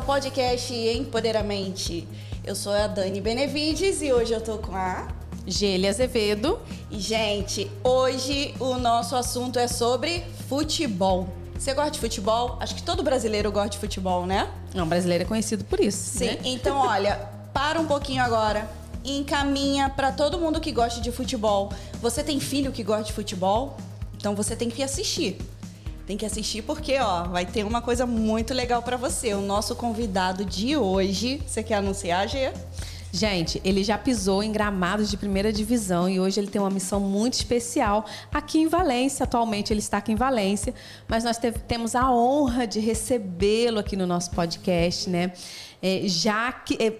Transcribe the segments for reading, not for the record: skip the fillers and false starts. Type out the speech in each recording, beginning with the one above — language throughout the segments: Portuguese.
podcast Empoderamente. Eu sou a Dani Benevides e hoje eu tô com a Gélia Azevedo. E, gente, hoje o nosso assunto é sobre futebol. Você gosta de futebol? Acho que todo brasileiro gosta de futebol, né? Não, brasileiro é conhecido por isso. Sim, né? Então, olha, para um pouquinho agora e encaminha para todo mundo que gosta de futebol. Você tem filho que gosta de futebol? Então você tem que assistir. Tem que assistir porque, ó, vai ter uma coisa muito legal para você. O nosso convidado de hoje, você quer anunciar, Gê? Gente, ele já pisou em gramados de primeira divisão e hoje ele tem uma missão muito especial aqui em Valência. Atualmente ele está aqui em Valência, mas nós temos a honra de recebê-lo aqui no nosso podcast, né?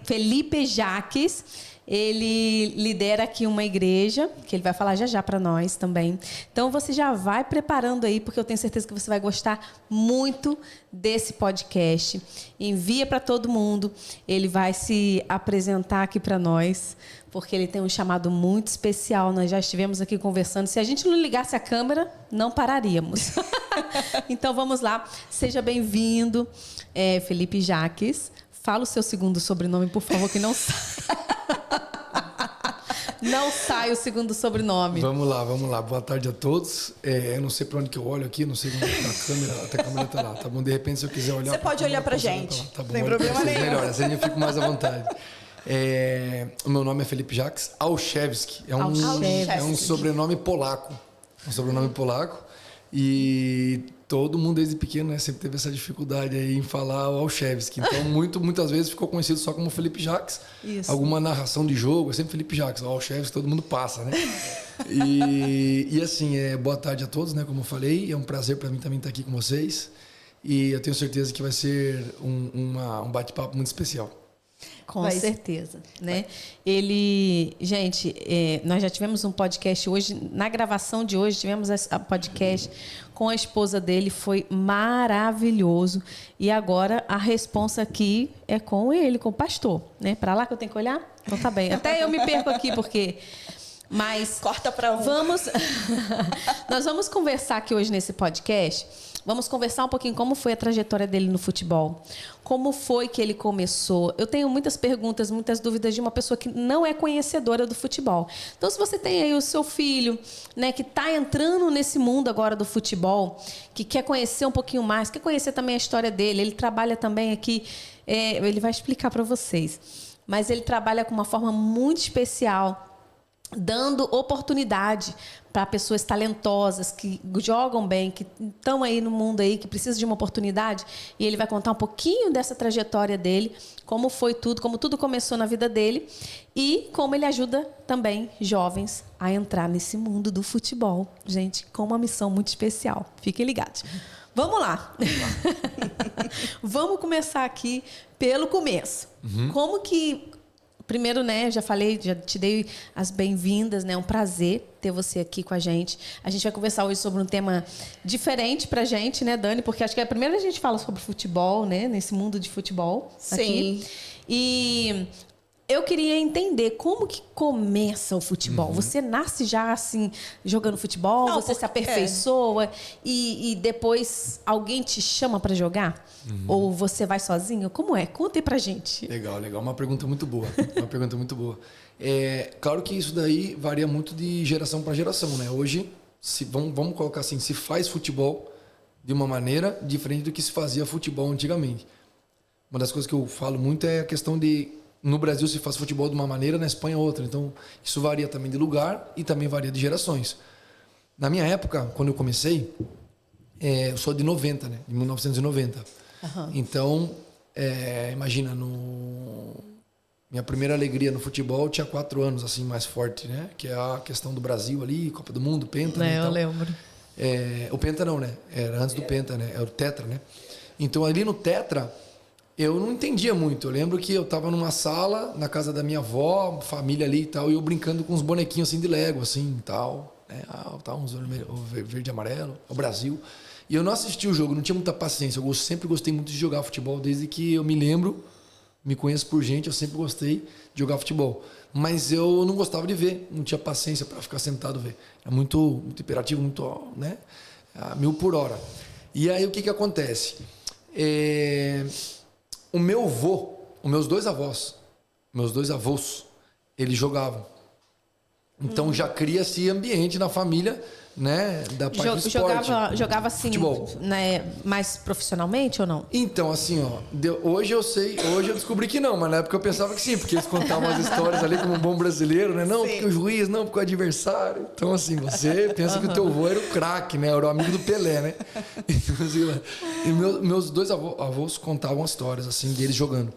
Felipe Jaques. Ele lidera aqui uma igreja, que ele vai falar já já para nós também. Então, você já vai preparando aí, porque eu tenho certeza que você vai gostar muito desse podcast. Envia para todo mundo. Ele vai se apresentar aqui para nós, porque ele tem um chamado muito especial. Nós já estivemos aqui conversando. Se a gente não ligasse a câmera, não pararíamos. Então, vamos lá. Seja bem-vindo, Felipe Jaques. Fala o seu segundo sobrenome, por favor, que não sai. Não sai o segundo sobrenome. Vamos lá. Boa tarde a todos. Eu não sei para onde que eu olho aqui, não sei onde está a câmera. Até a câmera está lá, tá bom? De repente, se eu quiser olhar... Você pode olhar para a gente. Tá bom, não tem problema nenhum. Melhor, assim eu fico mais à vontade. O meu nome é Felipe Jaques Olszewski. É um sobrenome polaco. E todo mundo desde pequeno, né, sempre teve essa dificuldade aí em falar o Olszewski. Então, muitas vezes ficou conhecido só como Felipe Jaques. Isso. Alguma narração de jogo, é sempre Felipe Jaques. O Olszewski todo mundo passa, né? E assim, boa tarde a todos, né? Como eu falei, é um prazer para mim também estar aqui com vocês. E eu tenho certeza que vai ser um bate-papo muito especial. Com certeza, né? Gente, nós já tivemos um podcast hoje, na gravação de hoje, tivemos a podcast com a esposa dele, foi maravilhoso. E agora a responsa aqui é com ele, com o pastor, né? Para lá que eu tenho que olhar? Então tá bem. Até eu me perco aqui, porque... Mas corta para um. Nós vamos conversar aqui hoje nesse podcast. Vamos conversar um pouquinho como foi a trajetória dele no futebol. Como foi que ele começou. Eu tenho muitas perguntas, muitas dúvidas de uma pessoa que não é conhecedora do futebol. Então, se você tem aí o seu filho, né, que está entrando nesse mundo agora do futebol, que quer conhecer um pouquinho mais, quer conhecer também a história dele, ele trabalha também aqui, ele vai explicar para vocês. Mas ele trabalha com uma forma muito especial, dando oportunidade para pessoas talentosas que jogam bem, que estão aí no mundo aí, que precisam de uma oportunidade. E ele vai contar um pouquinho dessa trajetória dele, como foi tudo, como tudo começou na vida dele e como ele ajuda também jovens a entrar nesse mundo do futebol. Gente, com uma missão muito especial. Fiquem ligados. Vamos lá. Vamos começar aqui pelo começo. Como que... Primeiro, né, já falei, já te dei as bem-vindas, né? É um prazer ter você aqui com a gente. A gente vai conversar hoje sobre um tema diferente pra gente, né, Dani? Porque acho que é a primeira vez que a gente fala sobre futebol, né? Nesse mundo de futebol. Sim. Aqui. E eu queria entender como que começa o futebol. Você nasce já, assim, jogando futebol? Não, você se aperfeiçoa e depois alguém te chama para jogar? Ou você vai sozinho? Como é? Conta aí pra gente. Legal. Uma pergunta muito boa. Claro que isso daí varia muito de geração para geração, né? Hoje, vamos colocar assim, se faz futebol de uma maneira diferente do que se fazia futebol antigamente. Uma das coisas que eu falo muito é a questão de... No Brasil se faz futebol de uma maneira, na Espanha outra. Então, isso varia também de lugar e também varia de gerações. Na minha época, quando eu comecei, eu sou de 90, né? De 1990. Então, imagina, minha primeira alegria no futebol eu tinha 4 anos, assim, mais forte, né? Que é a questão do Brasil ali, Copa do Mundo, Penta, né? Eu lembro. O Penta não, né? Era antes do Penta, né? Era o Tetra, né? Então, ali no Tetra... Eu não entendia muito. Eu lembro que eu estava numa sala, na casa da minha avó, família ali e tal, e eu brincando com uns bonequinhos assim de Lego, assim, tal, né? Uns verde e amarelo, o Brasil. E eu não assisti o jogo, não tinha muita paciência. Eu sempre gostei muito de jogar futebol, desde que eu me lembro, me conheço por gente, eu sempre gostei de jogar futebol. Mas eu não gostava de ver, não tinha paciência para ficar sentado ver. É muito imperativo, muito, né? A 1000 por hora. E aí o que acontece? o meu avô, os meus dois avós, eles jogavam. Então já cria esse ambiente na família, né, da parte do esporte. Jogava assim, né, mais profissionalmente ou não? Então, assim, ó, hoje eu descobri que não, mas na época eu pensava que sim, porque eles contavam as histórias ali como um bom brasileiro, né? Não, porque o juiz, não, porque o adversário. Então, assim, você pensa que o teu avô era o craque, né? Era o amigo do Pelé, né? E meus dois avós contavam histórias, assim, deles jogando.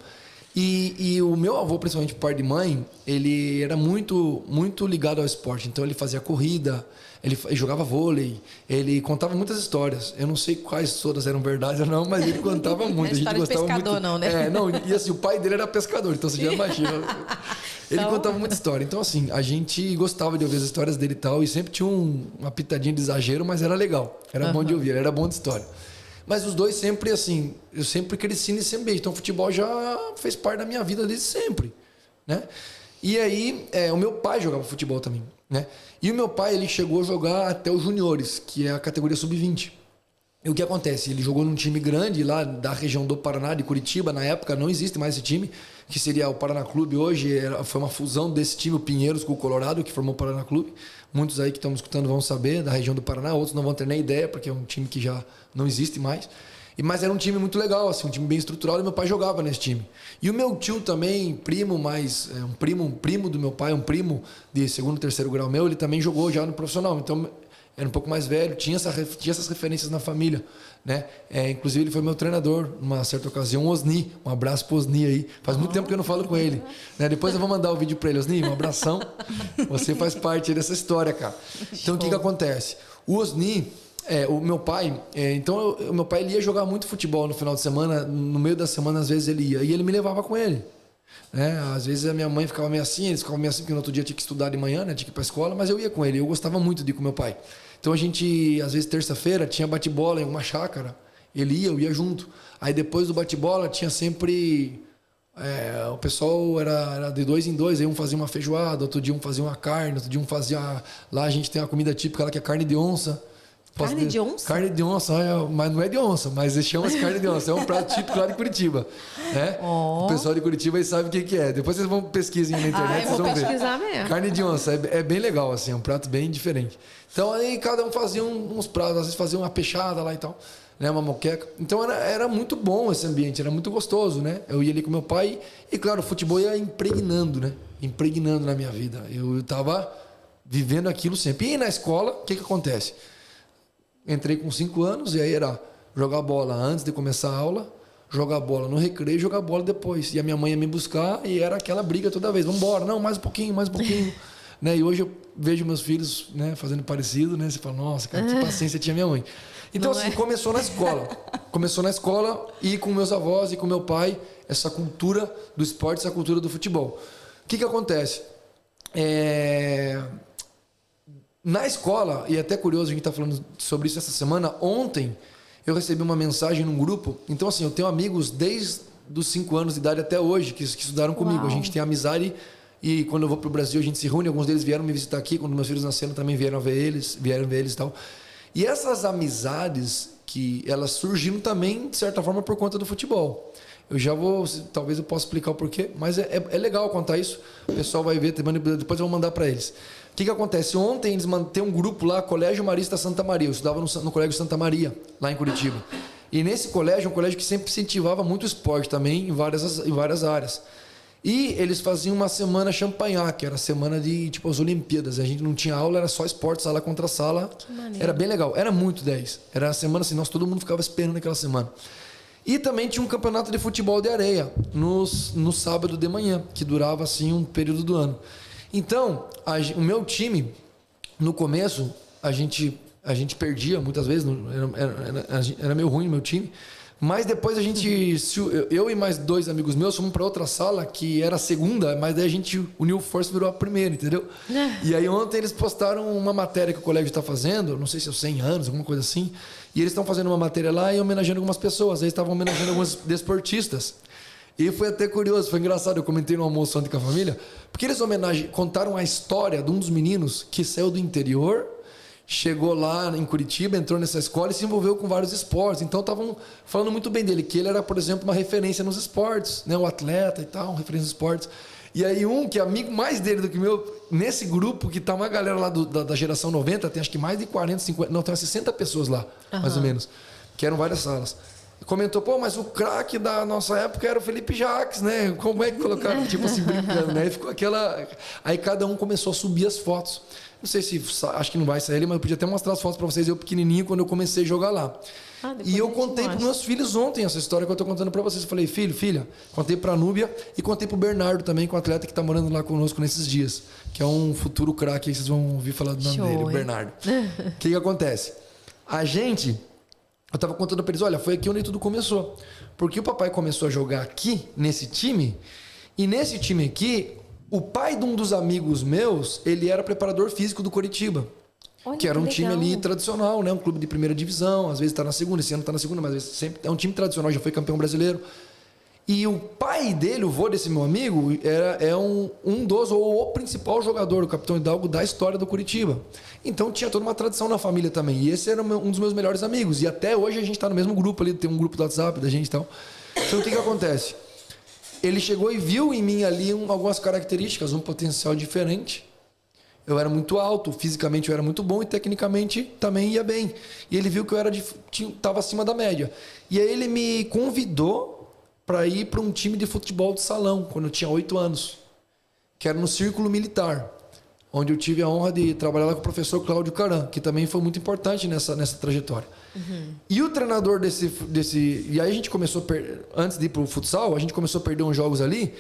E o meu avô, principalmente por parte de mãe, ele era muito, muito ligado ao esporte. Então, ele fazia corrida, ele jogava vôlei, ele contava muitas histórias. Eu não sei quais todas eram verdades ou não, mas ele contava muito. Não é história de pescador, muito. Não, né? Não, e assim, o pai dele era pescador, então você já imagina. Ele contava muita história. Então, assim, a gente gostava de ouvir as histórias dele e tal, e sempre tinha uma pitadinha de exagero, mas era legal. Era bom de ouvir, era bom de história. Mas os dois sempre, assim, eu sempre cresci nesse ambiente. Então, o futebol já fez parte da minha vida desde sempre, né? E aí, o meu pai jogava futebol também, né? E o meu pai, ele chegou a jogar até os juniores, que é a categoria sub-20. E o que acontece? Ele jogou num time grande lá da região do Paraná, de Curitiba. Na época não existe mais esse time, que seria o Paraná Clube hoje. Foi uma fusão desse time, o Pinheiros, com o Colorado, que formou o Paraná Clube. Muitos aí que estão me escutando vão saber, da região do Paraná. Outros não vão ter nem ideia, porque é um time que já não existe mais. Mas era um time muito legal, assim, um time bem estruturado, e meu pai jogava nesse time. E o meu tio também, um primo do meu pai, um primo de segundo, terceiro grau meu, ele também jogou já no profissional. Então, era um pouco mais velho, tinha essas referências na família, né? Inclusive, ele foi meu treinador, numa certa ocasião, o Osni. Um abraço pro Osni aí. Faz muito tempo que eu não falo com ele, né? Depois eu vou mandar o vídeo para ele. Osni, um abração. Você faz parte dessa história, cara. Então, o que acontece? O Osni... o meu pai, o meu pai ele ia jogar muito futebol no final de semana, no meio da semana às vezes ele ia, e ele me levava com ele, né? Às vezes a minha mãe ficava meio assim, eles ficavam meio assim, porque no outro dia tinha que estudar de manhã, né? Tinha que ir pra escola, mas eu ia com ele, eu gostava muito de ir com meu pai. Então a gente, às vezes terça-feira, tinha bate-bola em uma chácara, eu ia junto. Aí depois do bate-bola tinha sempre... o pessoal era de 2 em 2, aí um fazia uma feijoada, outro dia um fazia uma carne, outro dia um fazia... Lá a gente tem uma comida típica lá que é carne de onça. Carne de onça? Carne de onça, mas não é de onça, mas chama-se carne de onça. É um prato típico lá de Curitiba, né? O pessoal de Curitiba aí sabe o que é. Depois vocês vão pesquisar na internet, vocês vão ver. Pesquisar mesmo. Carne de onça, é bem legal, assim, é um prato bem diferente. Então aí cada um fazia uns pratos, às vezes fazia uma peixada lá e tal, né? Uma moqueca. Então era muito bom esse ambiente, era muito gostoso, né? Eu ia ali com meu pai e, claro, o futebol ia impregnando, né? Impregnando na minha vida. Eu tava vivendo aquilo sempre. E na escola, o que acontece? Entrei com 5 anos e aí era jogar bola antes de começar a aula, jogar bola no recreio e jogar bola depois. E a minha mãe ia me buscar e era aquela briga toda vez. Vamos embora, não, mais um pouquinho. Né? E hoje eu vejo meus filhos, né, fazendo parecido, né? Você fala, nossa, cara, que paciência tinha minha mãe. Então, assim, começou na escola. Começou na escola e com meus avós e com meu pai, essa cultura do esporte, essa cultura do futebol. O que acontece? Na escola, e é até curioso, a gente está falando sobre isso essa semana, ontem eu recebi uma mensagem num grupo. Então, assim, eu tenho amigos desde os 5 anos de idade até hoje que estudaram comigo. A gente tem amizade e quando eu vou para o Brasil a gente se reúne. Alguns deles vieram me visitar aqui, quando meus filhos nasceram também vieram ver eles e tal. E essas amizades, que elas surgiram também, de certa forma, por conta do futebol. Eu já vou, talvez eu possa explicar o porquê, mas é legal contar isso. O pessoal vai ver, depois eu vou mandar para eles. O que acontece? Ontem eles tem um grupo lá, Colégio Marista Santa Maria. Eu estudava no Colégio Santa Maria, lá em Curitiba. E nesse colégio, é um colégio que sempre incentivava muito esporte também, em várias áreas. E eles faziam uma semana champanhar, que era a semana de, tipo, as Olimpíadas. A gente não tinha aula, era só esporte, sala contra sala. Que maneiro. Era bem legal, era muito 10. Era a semana assim, todo mundo ficava esperando aquela semana. E também tinha um campeonato de futebol de areia, no sábado de manhã, que durava assim um período do ano. Então, o meu time, no começo, a gente perdia muitas vezes, era meio ruim o meu time, mas depois eu e mais 2 amigos meus fomos para outra sala, que era a segunda, mas daí a gente uniu força e virou a primeira, entendeu? E aí ontem eles postaram uma matéria que o colégio está fazendo, não sei se é 100 anos, alguma coisa assim, e eles estão fazendo uma matéria lá e homenageando algumas pessoas, eles estavam homenageando alguns desportistas. E foi até curioso, foi engraçado, eu comentei no almoço ontem com a família, porque eles contaram a história de um dos meninos que saiu do interior, chegou lá em Curitiba, entrou nessa escola e se envolveu com vários esportes. Então estavam falando muito bem dele, que ele era, por exemplo, uma referência nos esportes, né? O atleta e tal, referência nos esportes. E aí que é amigo mais dele do que meu, nesse grupo que tá uma galera lá da geração 90, tem acho que mais de 40, 50, não, tem umas 60 pessoas lá, mais ou menos, que eram várias salas. Comentou, pô, mas o craque da nossa época era o Felipe Jacques, né? Como é que colocaram? Tipo assim, brincando, né? Aí ficou aquela... Aí cada um começou a subir as fotos. Não sei se... Acho que não vai sair, mas eu podia até mostrar as fotos pra vocês, eu pequenininho, quando eu comecei a jogar lá. E eu contei pros meus filhos ontem essa história que eu tô contando pra vocês. Eu falei, filha, contei pra Núbia e contei pro Bernardo também, com o atleta que tá morando lá conosco nesses dias, que é um futuro craque, aí vocês vão ouvir falar do nome dele, o Bernardo. O que acontece? Eu tava contando pra eles, olha, foi aqui onde tudo começou. Porque o papai começou a jogar aqui, nesse time, e nesse time aqui, o pai de um dos amigos meus, ele era preparador físico do Coritiba. Olha, que era um legal. time ali tradicional, né? Um clube de primeira divisão, às vezes tá na segunda, esse ano tá na segunda, mas às vezes sempre é um time tradicional, já foi campeão brasileiro. E o pai dele, o vô desse meu amigo, é um dos, ou o principal jogador, o Capitão Hidalgo, da história do Curitiba. Então tinha toda uma tradição na família também. E esse era um dos meus melhores amigos. E até hoje a gente está no mesmo grupo ali, tem um grupo do WhatsApp da gente e tal. Então o que acontece? Ele chegou e viu em mim ali algumas características, um potencial diferente. Eu era muito alto, fisicamente eu era muito bom e tecnicamente também ia bem. E ele viu que eu estava acima da média. E aí ele me convidou para ir para um time de futebol de salão, quando eu tinha 8 anos, que era no Círculo Militar, onde eu tive a honra de trabalhar lá com o professor Cláudio Caran, que também foi muito importante nessa trajetória. E o treinador desse... E aí a gente começou, antes de ir para o futsal, a gente começou a perder uns jogos ali,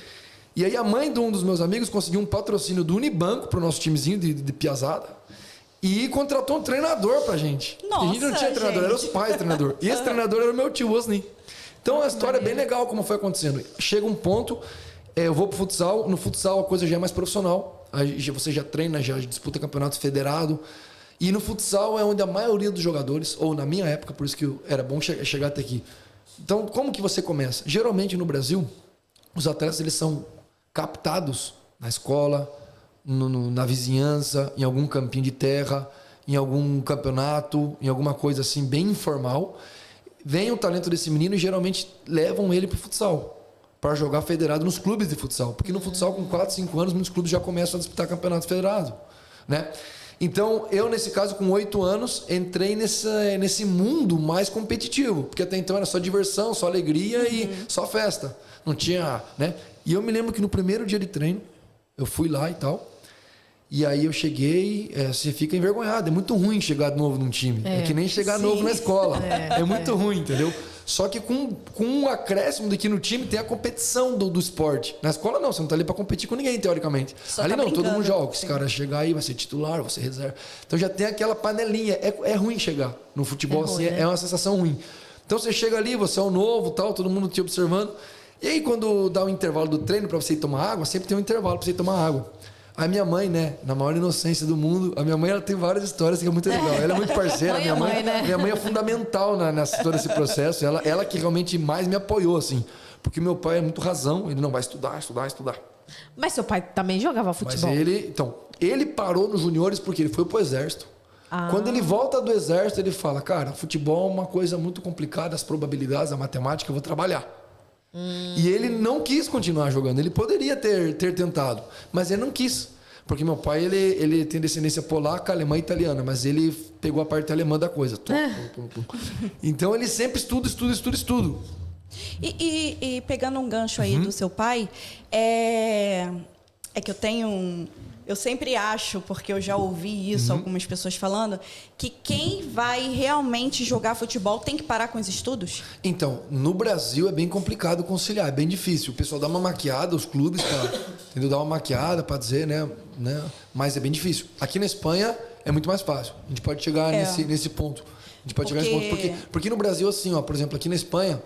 e aí a mãe de um dos meus amigos conseguiu um patrocínio do Unibanco para o nosso timezinho de piazada, e contratou um treinador pra gente. Nossa, a gente não tinha treinador, era os pais treinador. E esse treinador era o meu tio Osni. Então a história é bem legal como foi acontecendo. Chega um ponto, eu vou pro futsal, no futsal a coisa já é mais profissional, aí você já treina, já disputa campeonato federado, e no futsal é onde a maioria dos jogadores, ou na minha época, por isso que era bom chegar até aqui. Então como que você começa? Geralmente no Brasil, os atletas eles são captados na escola, na vizinhança, em algum campinho de terra, em algum campeonato, em alguma coisa assim bem informal. Vem o talento desse menino e geralmente levam ele para o futsal, para jogar federado nos clubes de futsal. Porque no futsal, com 4, 5 anos, muitos clubes já começam a disputar campeonato federado, né? Então, eu, nesse caso, com 8 anos, entrei nesse mundo mais competitivo. Porque até então era só diversão, só alegria e só festa. Não tinha, né? E eu me lembro que no primeiro dia de treino, eu fui lá e tal. E aí eu cheguei, você fica envergonhado. É muito ruim chegar novo num time. É que nem chegar novo na escola. É muito ruim, entendeu? Só que com um acréscimo de que no time tem a competição do esporte. Na escola não, você não tá ali pra competir com ninguém, teoricamente. Só ali tá não, todo brincando. mundo joga. Esse cara chegar aí, vai ser titular, vai ser reserva. Então já tem aquela panelinha. É ruim chegar no futebol, assim, ruim, né? é uma sensação ruim. Então você chega ali, você é o novo, tal, todo mundo te observando. E aí quando dá o intervalo do treino pra você ir tomar água, sempre tem um intervalo pra você ir tomar água. A minha mãe, né, na maior inocência do mundo, a minha mãe ela tem várias histórias que é muito legal. Ela é muito parceira, minha mãe é fundamental nessa todo esse processo. Ela que realmente mais me apoiou, assim. Porque meu pai é muito razão, ele não vai estudar. Mas seu pai também jogava futebol? Mas ele parou nos juniores porque ele foi pro exército. Quando ele volta do exército, ele fala, cara, futebol é uma coisa muito complicada, as probabilidades, a matemática, eu vou trabalhar. E ele não quis continuar jogando. Ele poderia ter tentado, mas ele não quis. Porque meu pai, ele tem descendência polaca, alemã e italiana, mas ele pegou a parte alemã da coisa. Então ele sempre estuda. E pegando um gancho aí do seu pai, é que eu tenho eu sempre acho, porque eu já ouvi isso, algumas pessoas falando, que quem vai realmente jogar futebol tem que parar com os estudos? Então, no Brasil é bem complicado conciliar, é bem difícil. O pessoal dá uma maquiada, os clubes, entendeu? Dá uma maquiada para dizer, né? Mas é bem difícil. Aqui na Espanha é muito mais fácil. A gente pode chegar nesse ponto. A gente pode chegar nesse ponto. Porque no Brasil, assim, ó, por exemplo, aqui na Espanha,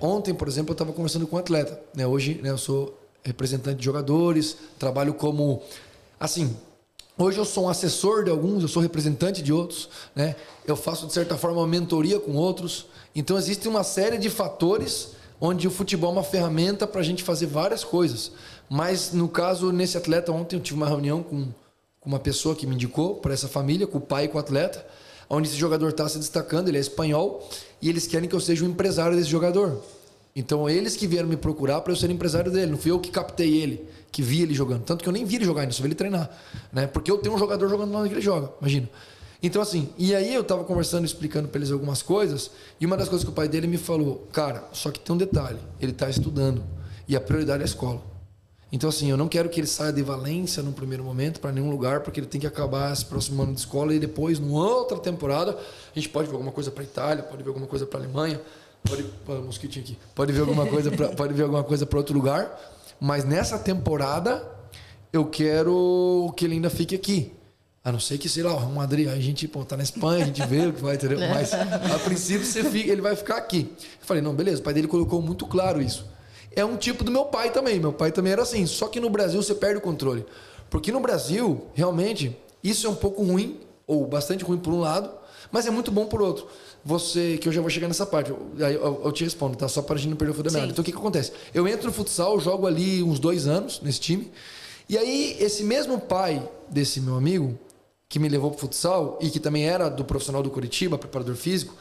ontem, por exemplo, eu estava conversando com um atleta. Né? Hoje, né, eu sou representante de jogadores, trabalho como... Assim, hoje eu sou um assessor de alguns, eu sou representante de outros, né? Eu faço, de certa forma, uma mentoria com outros. Então, existe uma série de fatores onde o futebol é uma ferramenta para a gente fazer várias coisas. Mas, no caso, nesse atleta, ontem eu tive uma reunião com com uma pessoa que me indicou para essa família, com o pai e com o atleta, onde esse jogador está se destacando, ele é espanhol, e eles querem que eu seja o empresário desse jogador. Então, eles que vieram me procurar para eu ser empresário dele. Não fui eu que captei ele, que vi ele jogando. Tanto que eu nem vi ele jogar ainda, só vi ele treinar. Né? Porque eu tenho um jogador jogando lá onde ele joga, imagina. Então, assim, e aí eu tava conversando, explicando para eles algumas coisas, e uma das coisas que o pai dele me falou, cara, só que tem um detalhe, ele tá estudando, e a prioridade é a escola. Então, assim, eu não quero que ele saia de Valência no primeiro momento para nenhum lugar, porque ele tem que acabar esse próximo ano de escola, e depois, numa outra temporada, a gente pode ver alguma coisa para Itália, pode ver alguma coisa para Alemanha, mosquitinho aqui. Pode ver alguma coisa para outro lugar, mas nessa temporada eu quero que ele ainda fique aqui. A não ser que, sei lá, o Real Madrid, aí a gente tá na Espanha, a gente vê o que vai, entendeu? Mas a princípio ele vai ficar aqui. Eu falei, não, beleza, o pai dele colocou muito claro isso. É um tipo do meu pai também. Meu pai também era assim, só que no Brasil você perde o controle. Porque no Brasil, realmente, isso é um pouco ruim, ou bastante ruim por um lado, mas é muito bom por outro. Que eu já vou chegar nessa parte, eu te respondo, tá? Só para a gente não perder o fio da meada. Então o que acontece? Eu entro no futsal, jogo ali uns 2 anos nesse time, e aí esse mesmo pai desse meu amigo, que me levou pro futsal e que também era do profissional do Coritiba, preparador físico,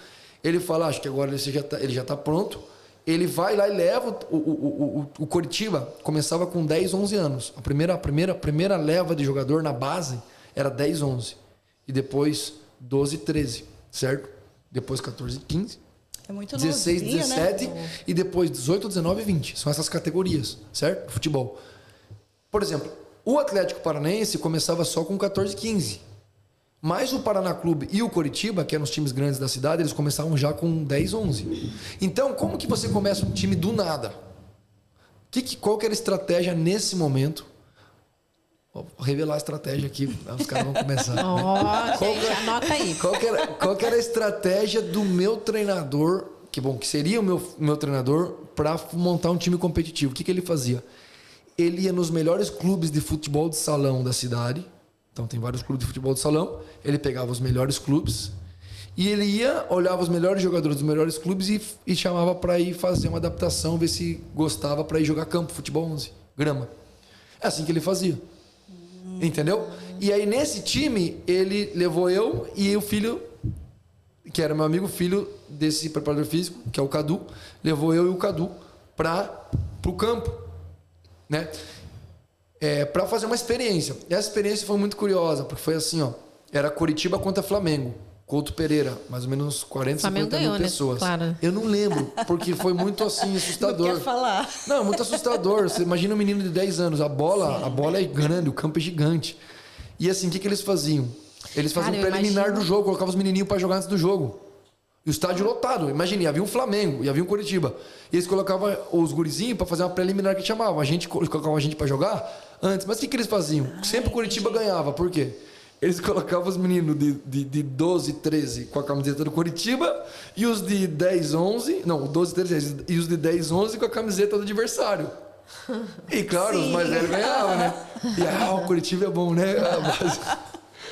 ele fala, acho que agora ele já tá pronto, ele vai lá e leva o Coritiba, começava com 10, 11 anos. A primeira leva de jogador na base era 10, 11. E depois 12, 13, certo? Depois 14, 15. É muito 16, novinho, 17 né? E depois 18, 19 e 20. São essas categorias, certo? Futebol. Por exemplo, o Atlético Paranaense começava só com 14, 15. Mas o Paraná Clube e o Coritiba, que eram os times grandes da cidade, eles começavam já com 10, 11. Então, como que você começa um time do nada? Qual que era a estratégia nesse momento? Vou revelar a estratégia aqui, os caras vão começar. Gente, anota aí. Qual que era a estratégia do meu treinador, que seria o meu treinador, para montar um time competitivo? O que ele fazia? Ele ia nos melhores clubes de futebol de salão da cidade. Então tem vários clubes de futebol de salão. Ele pegava os melhores clubes e ele ia, olhava os melhores jogadores dos melhores clubes e chamava para ir fazer uma adaptação, ver se gostava para ir jogar campo, futebol 11, grama. É assim que ele fazia. Entendeu? E aí nesse time ele levou eu e o filho, que era meu amigo, filho desse preparador físico, que é o Cadu, levou eu e o Cadu para o campo, né? Para fazer uma experiência. E essa experiência foi muito curiosa, porque foi assim, ó, era Coritiba contra Flamengo, Couto Pereira, mais ou menos 40, Flamengo 50 ganhou, mil pessoas. né? Claro. Eu não lembro, porque foi muito assim, assustador. Não quer falar. Não, muito assustador. Você imagina um menino de 10 anos, a bola é grande, o campo é gigante. E assim, o que eles faziam? Eles faziam um preliminar do jogo, colocavam os menininhos para jogar antes do jogo. E o estádio lotado. Imagina, havia um Flamengo e havia um Coritiba. E eles colocavam os gurizinhos para fazer uma preliminar que chamavam. Eles colocavam a gente para jogar antes. Mas o que eles faziam? Sempre o Coritiba ganhava. Por quê? Eles colocavam os meninos de 12, 13 com a camiseta do Coritiba e os de 10, 11... Não, 12, 13 e os de 10, 11 com a camiseta do adversário. E claro, os mais velhos ganhavam, né? E o Coritiba é bom, né?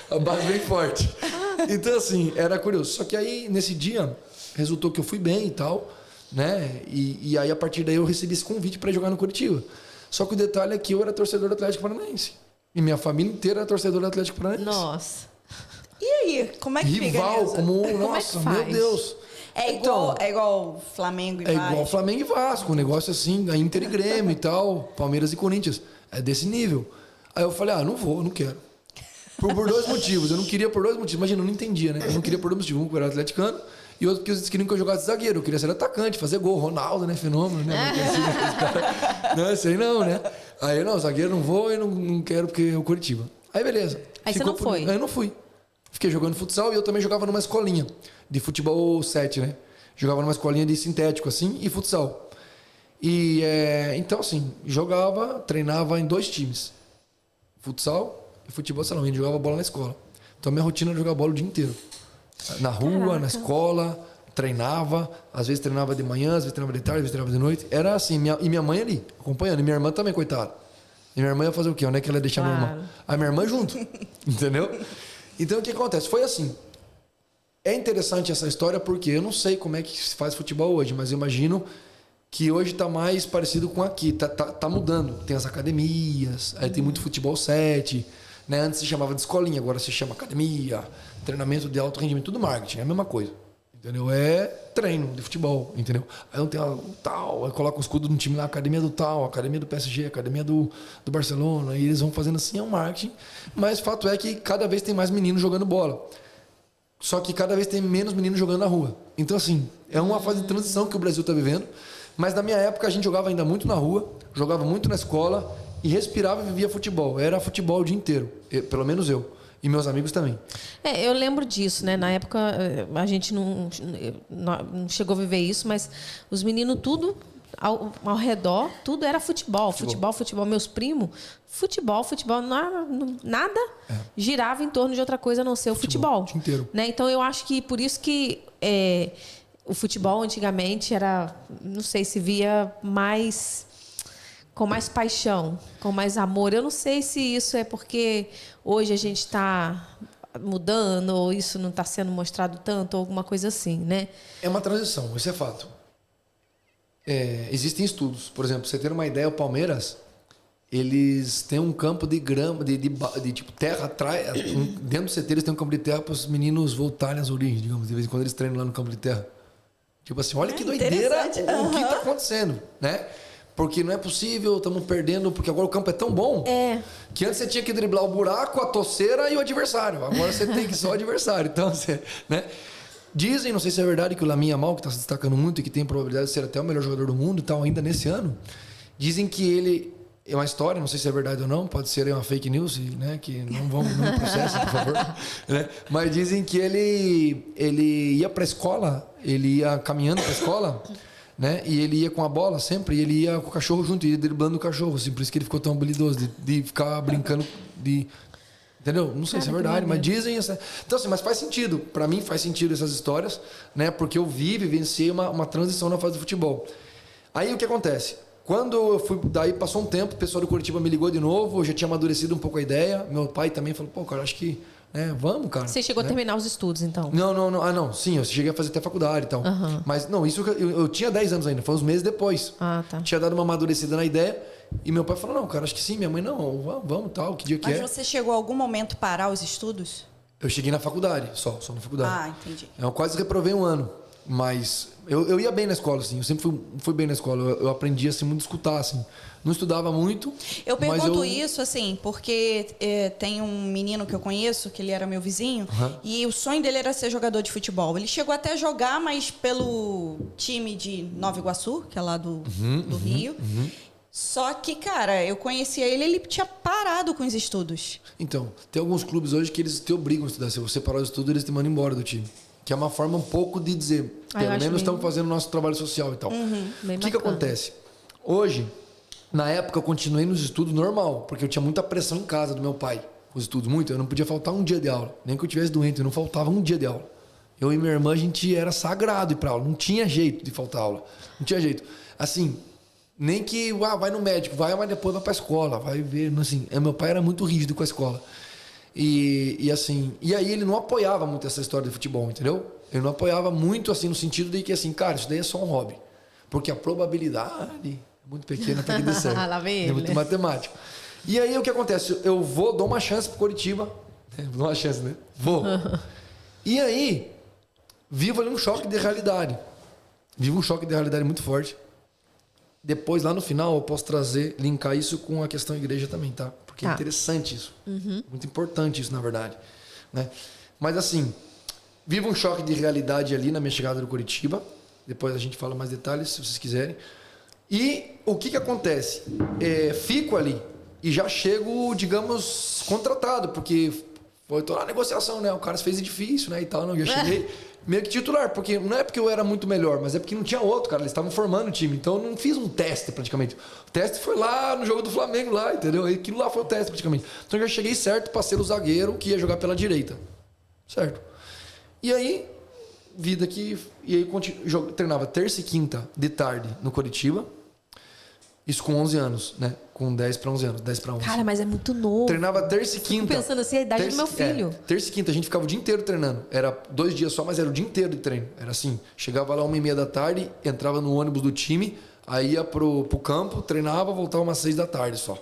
A base bem forte. Então, assim, era curioso. Só que aí, nesse dia, resultou que eu fui bem e tal, né? E aí, a partir daí, eu recebi esse convite para jogar no Coritiba. Só que o detalhe é que eu era torcedor do Atlético Paranaense. E minha família inteira era torcedor do Atlético Paranaense. Nossa. E aí, como é que Rival, fica como... Como é Nossa, que faz? meu Deus. É igual Flamengo e É Vasco. igual Flamengo e Vasco, um negócio assim, a Inter e Grêmio e tal, Palmeiras e Corinthians. É desse nível. Aí eu falei, não vou, não quero. Por 2 motivos. Eu não queria por 2 motivos. Imagina, eu não entendia, né? Eu não queria por 2 motivos. Um, porque eu era atleticano, e outro, porque eles queriam que eu jogasse zagueiro. Eu queria ser atacante, fazer gol. Ronaldo, né? Fenômeno, né? Não, isso aí não, né? Aí, não, zagueiro não vou e não quero porque é o Coritiba. Aí, beleza. Aí você não foi? Aí eu não fui. Fiquei jogando futsal e eu também jogava numa escolinha de futebol 7, né? Jogava numa escolinha de sintético, assim, e futsal. E, então, assim, jogava, treinava em 2 times. Futsal e futebol salão. A gente jogava bola na escola. Então, minha rotina era jogar bola o dia inteiro. Na rua, Caraca. na escola, treinava. Às vezes treinava de manhã, às vezes treinava de tarde, às vezes treinava de noite. Era assim, e minha mãe ali, acompanhando. E minha irmã também, coitada. E minha irmã ia fazer o quê? Onde é que ela ia deixar minha irmã? A minha irmã junto. Entendeu? Então, o que acontece? Foi assim. É interessante essa história porque eu não sei como é que se faz futebol hoje, mas eu imagino que hoje está mais parecido com aqui. Tá mudando. Tem as academias, aí tem muito futebol 7, Né? Antes se chamava de escolinha, agora se chama academia, treinamento de alto rendimento, tudo marketing, é a mesma coisa. Entendeu? É treino de futebol, entendeu? Aí não tem o tal, aí coloca o escudo no time lá, academia do tal, academia do PSG, academia do Barcelona, e eles vão fazendo assim, é um marketing. Mas o fato é que cada vez tem mais meninos jogando bola. Só que cada vez tem menos meninos jogando na rua. Então, assim, é uma fase de transição que o Brasil está vivendo. Mas na minha época a gente jogava ainda muito na rua, jogava muito na escola e respirava e vivia futebol. Era futebol o dia inteiro, pelo menos eu. E meus amigos também. Eu lembro disso, né? Na época a gente não chegou a viver isso, mas os meninos tudo ao redor, tudo era futebol. Futebol. Meus primos, futebol, nada girava em torno de outra coisa a não ser o futebol. O dia inteiro. Né? Então eu acho que por isso que o futebol antigamente era, não sei, se via mais com mais paixão, com mais amor. Eu não sei se isso é porque hoje a gente está mudando ou isso não está sendo mostrado tanto ou alguma coisa assim, né? É uma transição, isso é fato. Existem estudos. Por exemplo, você ter uma ideia, o Palmeiras, eles têm um campo de grama, de tipo terra atrás. Dentro do CT eles têm um campo de terra para os meninos voltarem às origens, digamos, de vez em quando eles treinam lá no campo de terra. Tipo assim, olha que doideira o que está acontecendo, né? Porque não é possível, estamos perdendo, porque agora o campo é tão bom que antes você tinha que driblar o buraco, a torceira e o adversário. Agora você tem que só o adversário. Então, né? Dizem, não sei se é verdade, que o Lamine Yamal, que está se destacando muito e que tem probabilidade de ser até o melhor jogador do mundo e tal, ainda nesse ano, dizem que ele... É uma história, não sei se é verdade ou não, pode ser uma fake news, né? Que não me processem, por favor. Né? Mas dizem que ele ia para a escola, ele ia caminhando para a escola... Né? E ele ia com a bola sempre, e ele ia com o cachorro junto, ia driblando o cachorro, assim, por isso que ele ficou tão habilidoso, de ficar brincando, entendeu? Não sei se é verdade, mas dizem... Então, assim, mas faz sentido, para mim faz sentido essas histórias, né? Porque eu vivenciei uma transição na fase do futebol. Aí o que acontece? Quando eu fui, daí passou um tempo, o pessoal do Curitiba me ligou de novo, eu já tinha amadurecido um pouco a ideia, meu pai também falou, pô, cara, acho que... vamos, cara. Você chegou a terminar os estudos, então? Não. Ah, não. Sim, eu cheguei a fazer até faculdade e tal. Uhum. Mas, não, isso eu tinha 10 anos ainda. Foi uns meses depois. Ah, tá. Tinha dado uma amadurecida na ideia. E meu pai falou, não, cara, acho que sim. Minha mãe, não, vamos, tal, que dia que é. Mas você chegou a algum momento parar os estudos? Eu cheguei na faculdade, só na faculdade. Ah, entendi. Eu quase reprovei um ano. Mas eu ia bem na escola, assim. Eu sempre fui bem na escola. Eu aprendi, assim, muito a escutar, assim. Não estudava muito. Eu pergunto isso, assim, porque tem um menino que eu conheço, que ele era meu vizinho, e o sonho dele era ser jogador de futebol. Ele chegou até a jogar, mas pelo time de Nova Iguaçu, que é lá do Rio. Só que, cara, eu conhecia ele tinha parado com os estudos. Então, tem alguns clubes hoje que eles te obrigam a estudar. Se você parar de estudo, eles te mandam embora do time. Que é uma forma um pouco de dizer, pelo menos estamos fazendo o nosso trabalho social e tal. O que acontece? Hoje, na época, eu continuei nos estudos normal, porque eu tinha muita pressão em casa do meu pai. Os estudos, muito. Eu não podia faltar um dia de aula. Nem que eu estivesse doente, eu não faltava um dia de aula. Eu e minha irmã, a gente era sagrado ir pra aula. Não tinha jeito de faltar aula. Não tinha jeito. Assim, nem que vai no médico, mas depois vai pra escola, vai ver. Assim, meu pai era muito rígido com a escola. E assim, e aí ele não apoiava muito essa história de futebol, entendeu? Ele não apoiava muito, assim, no sentido de que, assim, cara, isso daí é só um hobby. Porque a probabilidade é muito pequena para que dê certo. Lá vem ele. É muito matemático. E aí o que acontece? Eu dou uma chance pro Curitiba. Dou uma chance, né? Vou. E aí, vivo ali um choque de realidade. Vivo um choque de realidade muito forte. Depois, lá no final, eu posso linkar isso com a questão igreja também, tá? Porque é interessante isso. Muito importante isso, na verdade. Né? Mas assim, vivo um choque de realidade ali na minha chegada do Curitiba. Depois a gente fala mais detalhes, se vocês quiserem. E o que acontece? Fico ali e já chego, digamos, contratado, porque foi toda a negociação, né? O cara fez difícil, né? E tal, não, já cheguei meio que titular, porque não é porque eu era muito melhor, mas é porque não tinha outro, cara. Eles estavam formando o time, então eu não fiz um teste praticamente. O teste foi lá no jogo do Flamengo, lá, entendeu? E aquilo lá foi o teste praticamente. Então eu já cheguei certo para ser o zagueiro que ia jogar pela direita. Certo? E aí, vida que... E aí treinava terça e quinta de tarde no Curitiba. Isso com 11 anos, né? Com 10 para 11 anos, 10 para 11. Cara, mas é muito novo. Treinava terça e quinta. Fico pensando assim, a idade do meu filho. Terça e quinta, a gente ficava o dia inteiro treinando. Era 2 dias só, mas era o dia inteiro de treino. Era assim, chegava lá 1h30 da tarde, entrava no ônibus do time, aí ia pro campo, treinava, voltava umas 6 da tarde só.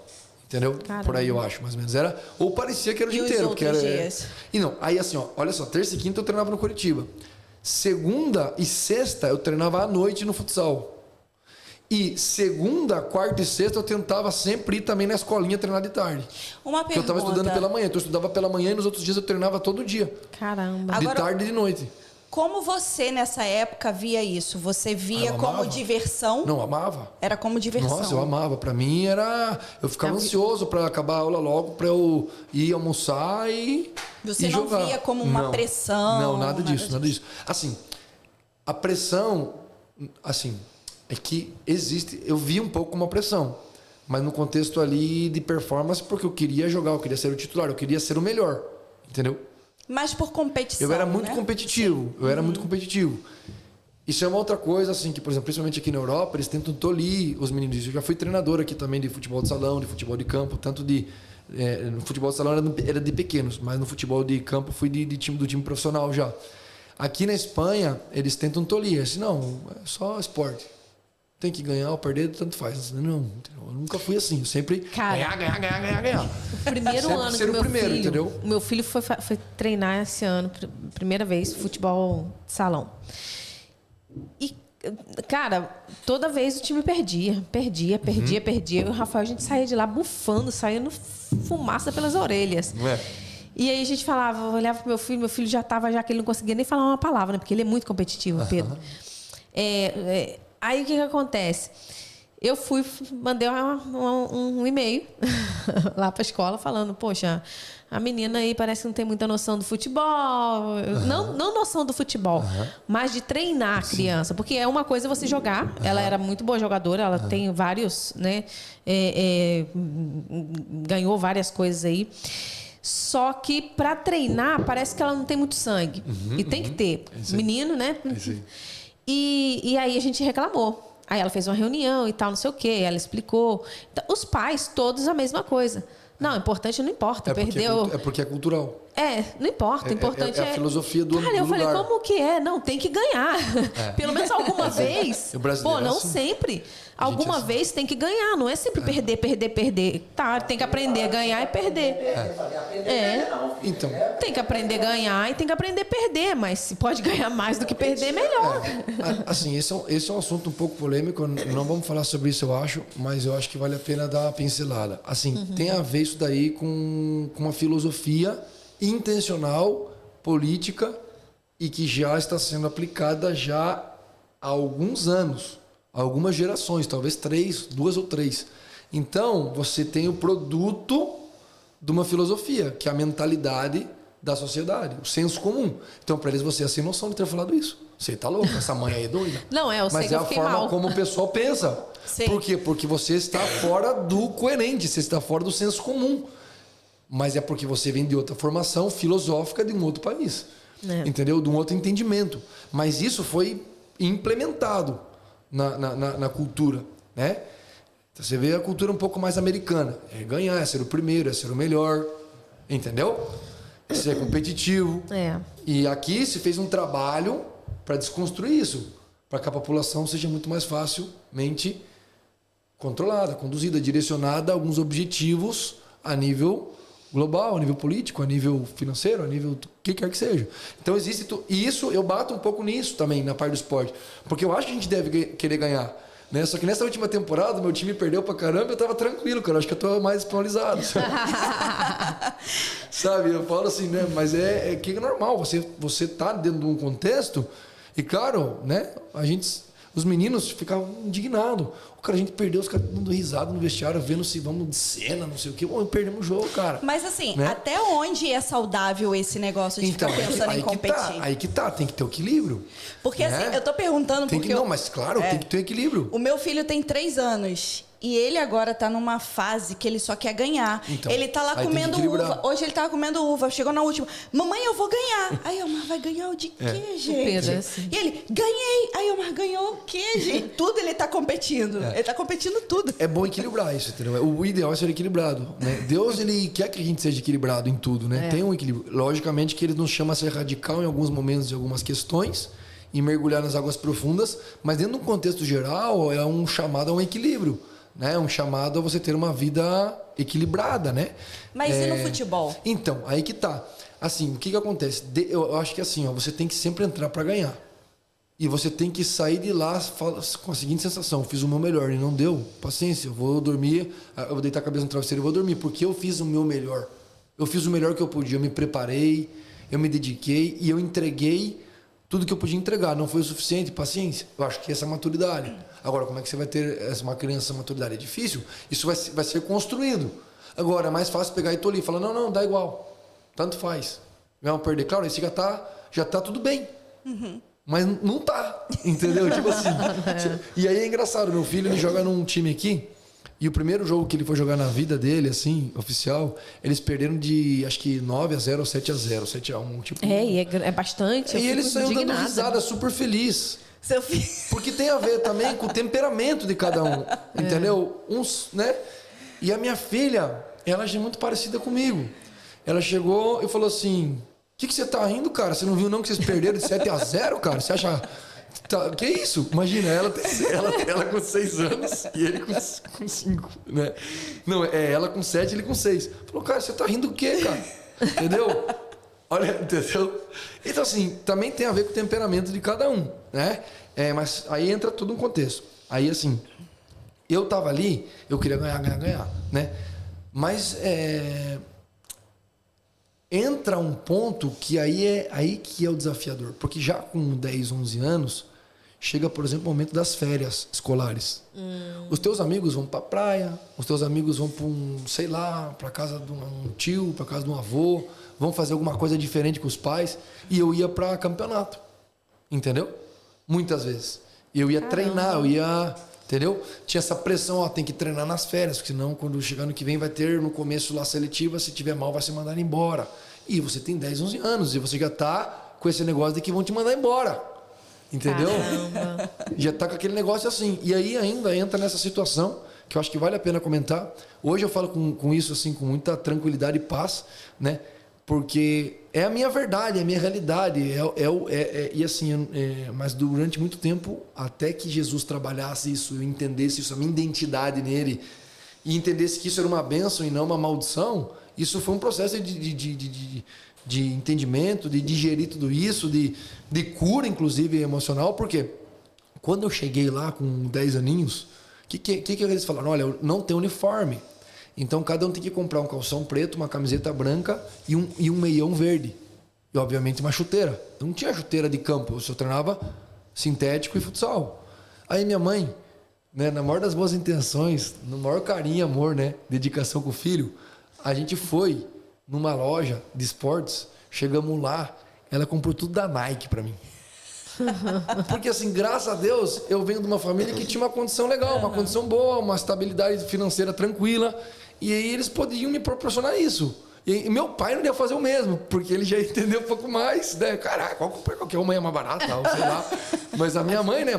Entendeu? Caramba. Por aí eu acho, mais ou menos. Era, ou parecia que era o E dia os inteiro. Que era, outros dias? E não, aí assim, ó, olha só, terça e quinta eu treinava no Curitiba. Segunda e sexta eu treinava à noite no futsal. E segunda, quarta e sexta eu tentava sempre ir também na escolinha treinar de tarde. Uma Porque eu pergunta. estava estudando pela manhã, então eu estudava pela manhã e nos outros dias eu treinava todo dia. Caramba. Agora- De tarde e de noite. Como você, nessa época, via isso? Você via eu como amava. diversão? Não, amava. Era como diversão. Nossa, eu amava. Pra mim era... Eu ficava ansioso pra acabar a aula logo, pra eu ir almoçar e Você e não jogar. via como uma pressão? Não, nada disso. Assim, a pressão... Assim, é que existe... Eu via um pouco como uma pressão. Mas no contexto ali de performance, porque eu queria jogar, eu queria ser o titular, eu queria ser o melhor. Entendeu? Mas por competição, Eu era muito né? competitivo. Eu era muito competitivo. Isso é uma outra coisa, assim, que, por exemplo, principalmente aqui na Europa, eles tentam tolir os meninos. Eu já fui treinador aqui também de futebol de salão, de futebol de campo, tanto de... no futebol de salão era de pequenos, mas no futebol de campo fui do time profissional já. Aqui na Espanha, eles tentam tolir. Assim, não, é só esporte. Tem que ganhar ou perder, tanto faz. Não, eu nunca fui assim. Eu sempre Cara, ganhar. O primeiro Sempre ano ser que o primeiro, entendeu? o meu filho foi treinar esse ano, primeira vez, futebol de salão. E, cara, toda vez o time perdia. E o Rafael, a gente saía de lá bufando, saindo fumaça pelas orelhas. Não é? E aí a gente falava, eu olhava pro meu filho já estava, já que ele não conseguia nem falar uma palavra, né? Porque ele é muito competitivo, Pedro. Aí o que acontece? Eu mandei um e-mail lá para a escola falando, poxa, a menina aí parece que não tem muita noção do futebol. Não noção do futebol, mas de treinar a criança. Porque é uma coisa você jogar. Ela era muito boa jogadora, ela tem vários, né? Ganhou várias coisas aí. Só que para treinar, parece que ela não tem muito sangue. E tem que ter. Menino, né? E aí a gente reclamou. Aí ela fez uma reunião e tal, não sei o quê. Ela explicou. Então, os pais, todos a mesma coisa. Não, importante não importa. Perdeu. É porque é cultural. Não importa. Importante é a filosofia do Cara, eu falei, lugar. como que é? Não, tem que ganhar. Pelo menos alguma vez. O brasileiro Pô, não é assim. sempre. A gente Alguma é assim. vez tem que ganhar. Não é sempre perder. Tá, tem que aprender a ganhar e perder. Então, Tem que aprender a ganhar e tem que aprender a perder. Mas se pode ganhar mais do que perder, melhor. assim, esse é um assunto um pouco polêmico. Não vamos falar sobre isso, eu acho, mas eu acho que vale a pena dar uma pincelada. Assim, tem a ver isso daí com uma filosofia intencional, política e que já está sendo aplicada já há alguns anos, algumas gerações, talvez 2 ou 3. Então, você tem o produto de uma filosofia, que é a mentalidade da sociedade, o senso comum. Então, para eles, você é sem noção de ter falado isso. Você tá louco, essa mãe aí é doida. Não, eu sei Mas que é eu a fiquei forma mal. como o pessoal pensa. Sim. Por quê? Porque você está fora do coerente, você está fora do senso comum. Mas é porque você vem de outra formação filosófica de um outro país. Entendeu? De um outro entendimento. Mas isso foi implementado na cultura, né? Então, você vê a cultura um pouco mais americana. É ganhar, é ser o primeiro, é ser o melhor. Entendeu? É ser competitivo. E aqui se fez um trabalho para desconstruir isso. Para que a população seja muito mais facilmente controlada, conduzida, direcionada a alguns objetivos a nível global, a nível político, a nível financeiro, a nível do que quer que seja. Então existe isso, eu bato um pouco nisso também, na parte do esporte. Porque eu acho que a gente deve querer ganhar. Né? Só que nessa última temporada, meu time perdeu pra caramba, eu tava tranquilo, cara. Acho que eu tô mais espiritualizado. Sabe? Eu falo assim, né? Mas é que é normal. Você tá dentro de um contexto e, claro, né? Os meninos ficavam indignados. Cara, a gente perdeu, os caras dando risada no vestiário, vendo se vamos de cena, não sei o quê. Pô, perdemos o jogo, cara. Mas assim, né? até onde é saudável esse negócio de ficar pensando em competir? Aí que tá, tem que ter o equilíbrio. Porque né? assim, eu tô perguntando porque... Não, mas claro, tem que ter equilíbrio. O meu filho tem 3 anos. E ele agora tá numa fase que ele só quer ganhar. Então, ele tá lá aí comendo tem que equilibrar. uva. Hoje ele tava comendo uva. Chegou na última. Mamãe, eu vou ganhar. Aí eu, mas vai ganhar o de quê, gente? Pedro, assim. E ele, ganhei. Aí eu, mas ganhou o quê, gente? Tudo ele tá competindo. Ele tá competindo tudo. É bom equilibrar isso, entendeu? O ideal é ser equilibrado, né? Deus, ele quer que a gente seja equilibrado em tudo, né? Tem um equilíbrio. Logicamente que ele nos chama a ser radical em alguns momentos, em algumas questões, e mergulhar nas águas profundas, mas dentro de um contexto geral, é um chamado a um equilíbrio. né? Um chamado a você ter uma vida equilibrada, né? Mas e no futebol? Então, aí que tá. Assim, o que acontece? Eu acho que assim, ó, você tem que sempre entrar para ganhar. E você tem que sair de lá com a seguinte sensação: fiz o meu melhor e não deu, paciência, eu vou dormir, eu vou deitar a cabeça no travesseiro e vou dormir, porque eu fiz o meu melhor. Eu fiz o melhor que eu podia, eu me preparei, eu me dediquei e eu entreguei tudo que eu podia entregar. Não foi o suficiente, paciência. Eu acho que essa é a maturidade. Agora, como é que você vai ter uma criança, essa maturidade? É difícil. Isso vai ser construído. Agora, é mais fácil pegar e tolir e falar, não, dá igual. Tanto faz. Vamos perder. Claro, esse já tá tudo bem. Uhum. Mas não tá, entendeu? Tipo assim. E aí é engraçado, meu filho, ele joga num time aqui, e o primeiro jogo que ele foi jogar na vida dele, assim, oficial, eles perderam de, acho que 9-0 ou 7-0, 7-1, tipo... E é bastante. E ele saiu indignada. dando risada, super feliz. Seu filho... Porque tem a ver também com o temperamento de cada um, entendeu? Uns, né? E a minha filha, ela é muito parecida comigo. Ela chegou e falou assim... O que você tá rindo, cara? Você não viu não que vocês perderam de 7-0, cara? Você acha... Que isso? Imagina, ela com 6 anos e ele com 5, né? Não, ela com 7 e ele com 6. Falou, cara, você tá rindo do quê, cara? Entendeu? Olha, entendeu? Então, assim, também tem a ver com o temperamento de cada um, né? Mas aí entra todo um contexto. Aí, assim, eu tava ali, eu queria ganhar, né? Mas... entra um ponto que aí que é o desafiador. Porque já com 10, 11 anos, chega, por exemplo, o momento das férias escolares. Os teus amigos vão pra praia, os teus amigos vão pra casa de um tio, pra casa de um avô, vão fazer alguma coisa diferente com os pais. E eu ia pra campeonato. Entendeu? Muitas vezes. Eu ia treinar, eu ia... Entendeu? Tinha essa pressão, ó, tem que treinar nas férias, porque senão quando chegar no que vem vai ter no começo lá seletiva, se tiver mal vai ser mandado embora. E você tem 10, 11 anos e você já tá com esse negócio de que vão te mandar embora. Entendeu? Caramba. Já tá com aquele negócio assim. E aí ainda entra nessa situação que eu acho que vale a pena comentar. Hoje eu falo com isso assim com muita tranquilidade e paz, né? Porque é a minha verdade, é a minha realidade. E assim, mas durante muito tempo, até que Jesus trabalhasse isso, eu entendesse isso, a minha identidade nele, e entendesse que isso era uma bênção e não uma maldição, isso foi um processo de entendimento, de digerir tudo isso, de cura, inclusive, emocional, porque quando eu cheguei lá com 10 aninhos, o que eles falaram? Olha, não tem uniforme. Então, cada um tem que comprar um calção preto, uma camiseta branca e um meião verde. E, obviamente, uma chuteira. Eu não tinha chuteira de campo, eu só treinava sintético e futsal. Aí, minha mãe, né, na maior das boas intenções, no maior carinho e amor, né, dedicação com o filho, a gente foi numa loja de esportes, chegamos lá, ela comprou tudo da Nike pra mim. Porque assim, graças a Deus, eu venho de uma família que tinha uma condição legal, uma condição boa, uma estabilidade financeira tranquila, e aí eles podiam me proporcionar isso. E meu pai não ia fazer o mesmo, porque ele já entendeu um pouco mais, né? Caraca, qualquer uma é mais barata, sei lá. Mas a minha mãe, né?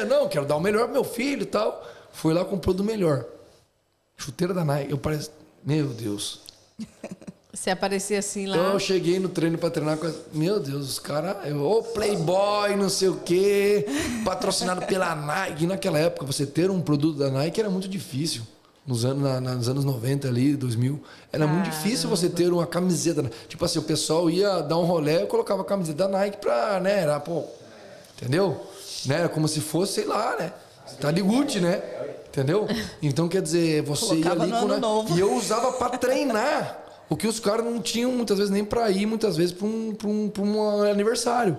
Não, quero dar o melhor pro meu filho e tal. Foi lá, comprou do melhor. Chuteira da Nike, eu pareço... Meu Deus. Você aparecia assim lá. Então eu cheguei no treino pra treinar com... Meu Deus, os caras... Ô, Playboy, não sei o quê, patrocinado pela Nike. E naquela época, você ter um produto da Nike era muito difícil. Nos anos 90 ali, 2000. Era muito difícil você ter uma camiseta. Tipo assim, o pessoal ia dar um rolê e colocava a camiseta da Nike pra... né? Era, pô... Entendeu? Né? Era como se fosse, sei lá, né? Tá de Gucci, né? Entendeu? Então, quer dizer, você ia ali... E eu usava pra treinar. O que os caras não tinham, muitas vezes, nem pra ir, muitas vezes, pra um aniversário.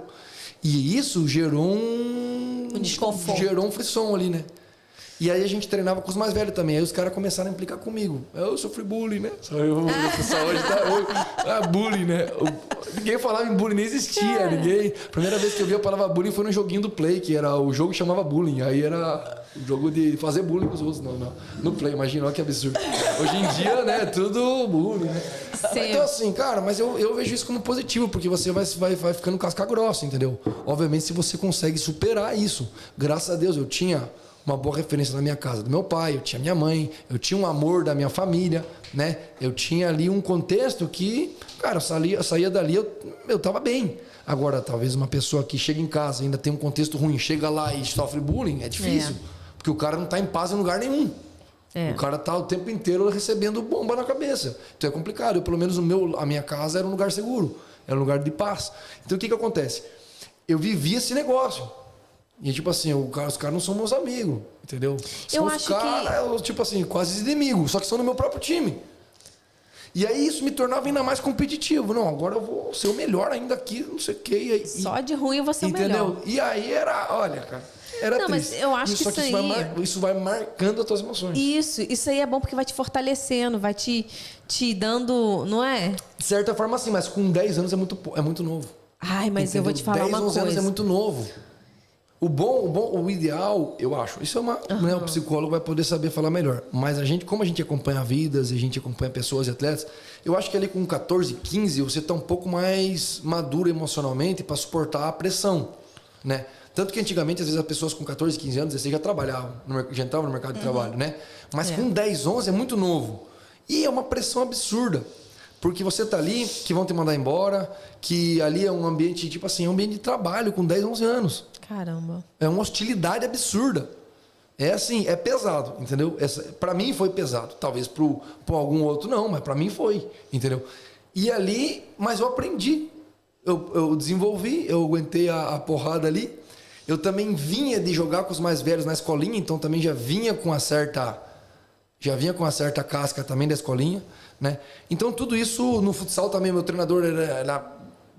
E isso gerou um desconforto. Gerou um frisson ali, né? E aí a gente treinava com os mais velhos também. Aí os caras começaram a implicar comigo. Eu sofri bullying, né? O pessoal hoje tá... bullying, né? Ninguém falava em bullying, nem existia. Ninguém... A primeira vez que eu vi a palavra bullying foi no joguinho do Play, que era o jogo que chamava bullying. Aí era o jogo de fazer bullying com os outros. No Play, imagina, olha que absurdo. Hoje em dia, né? Tudo bullying, né? Então assim, cara, mas eu vejo isso como positivo, porque você vai ficando casca grossa, entendeu? Obviamente, se você consegue superar isso. Graças a Deus, eu tinha... uma boa referência na minha casa do meu pai, eu tinha minha mãe, eu tinha um amor da minha família, né? Eu tinha ali um contexto que, cara, eu saía dali, eu tava bem. Agora, talvez uma pessoa que chega em casa ainda tem um contexto ruim, chega lá e sofre bullying, é difícil. Porque o cara não tá em paz em lugar nenhum. O cara tá o tempo inteiro recebendo bomba na cabeça. Então é complicado. Pelo menos a minha casa era um lugar seguro. Era um lugar de paz. Então o que acontece? Eu vivia esse negócio. E tipo assim, os caras não são meus amigos, entendeu? São os caras, tipo assim, quase inimigos, só que são do meu próprio time. E aí isso me tornava ainda mais competitivo. Não, agora eu vou ser o melhor ainda aqui, não sei o quê. Só de ruim eu vou ser o melhor. Entendeu? E aí olha, cara, era não, triste. Mas eu acho que isso vai marcando as tuas emoções. Isso aí é bom porque vai te fortalecendo, vai te dando, não é? De certa forma, sim, mas com 10 anos é muito novo. Ai, mas entendeu? eu vou te falar 10, uma 11 coisa. anos é muito novo. O ideal, eu acho, isso é né, o psicólogo vai poder saber falar melhor. Mas como a gente acompanha vidas, a gente acompanha pessoas e atletas, eu acho que ali com 14, 15, você está um pouco mais maduro emocionalmente para suportar a pressão, né? Tanto que antigamente, às vezes, as pessoas com 14, 15 anos, já trabalhavam, já entravam no mercado de trabalho, né? Mas com 10, 11 é muito novo. E é uma pressão absurda. Porque você tá ali, que vão te mandar embora, que ali é um ambiente, tipo assim, é um ambiente de trabalho com 10, 11 anos. Caramba. É uma hostilidade absurda. É assim, é pesado, entendeu? Para mim foi pesado. Talvez para algum outro não, mas para mim foi, entendeu? E ali, mas eu aprendi. Eu desenvolvi, eu aguentei a porrada ali. Eu também vinha de jogar com os mais velhos na escolinha, então também já vinha com uma certa casca também da escolinha, né? Então tudo isso no futsal também, meu treinador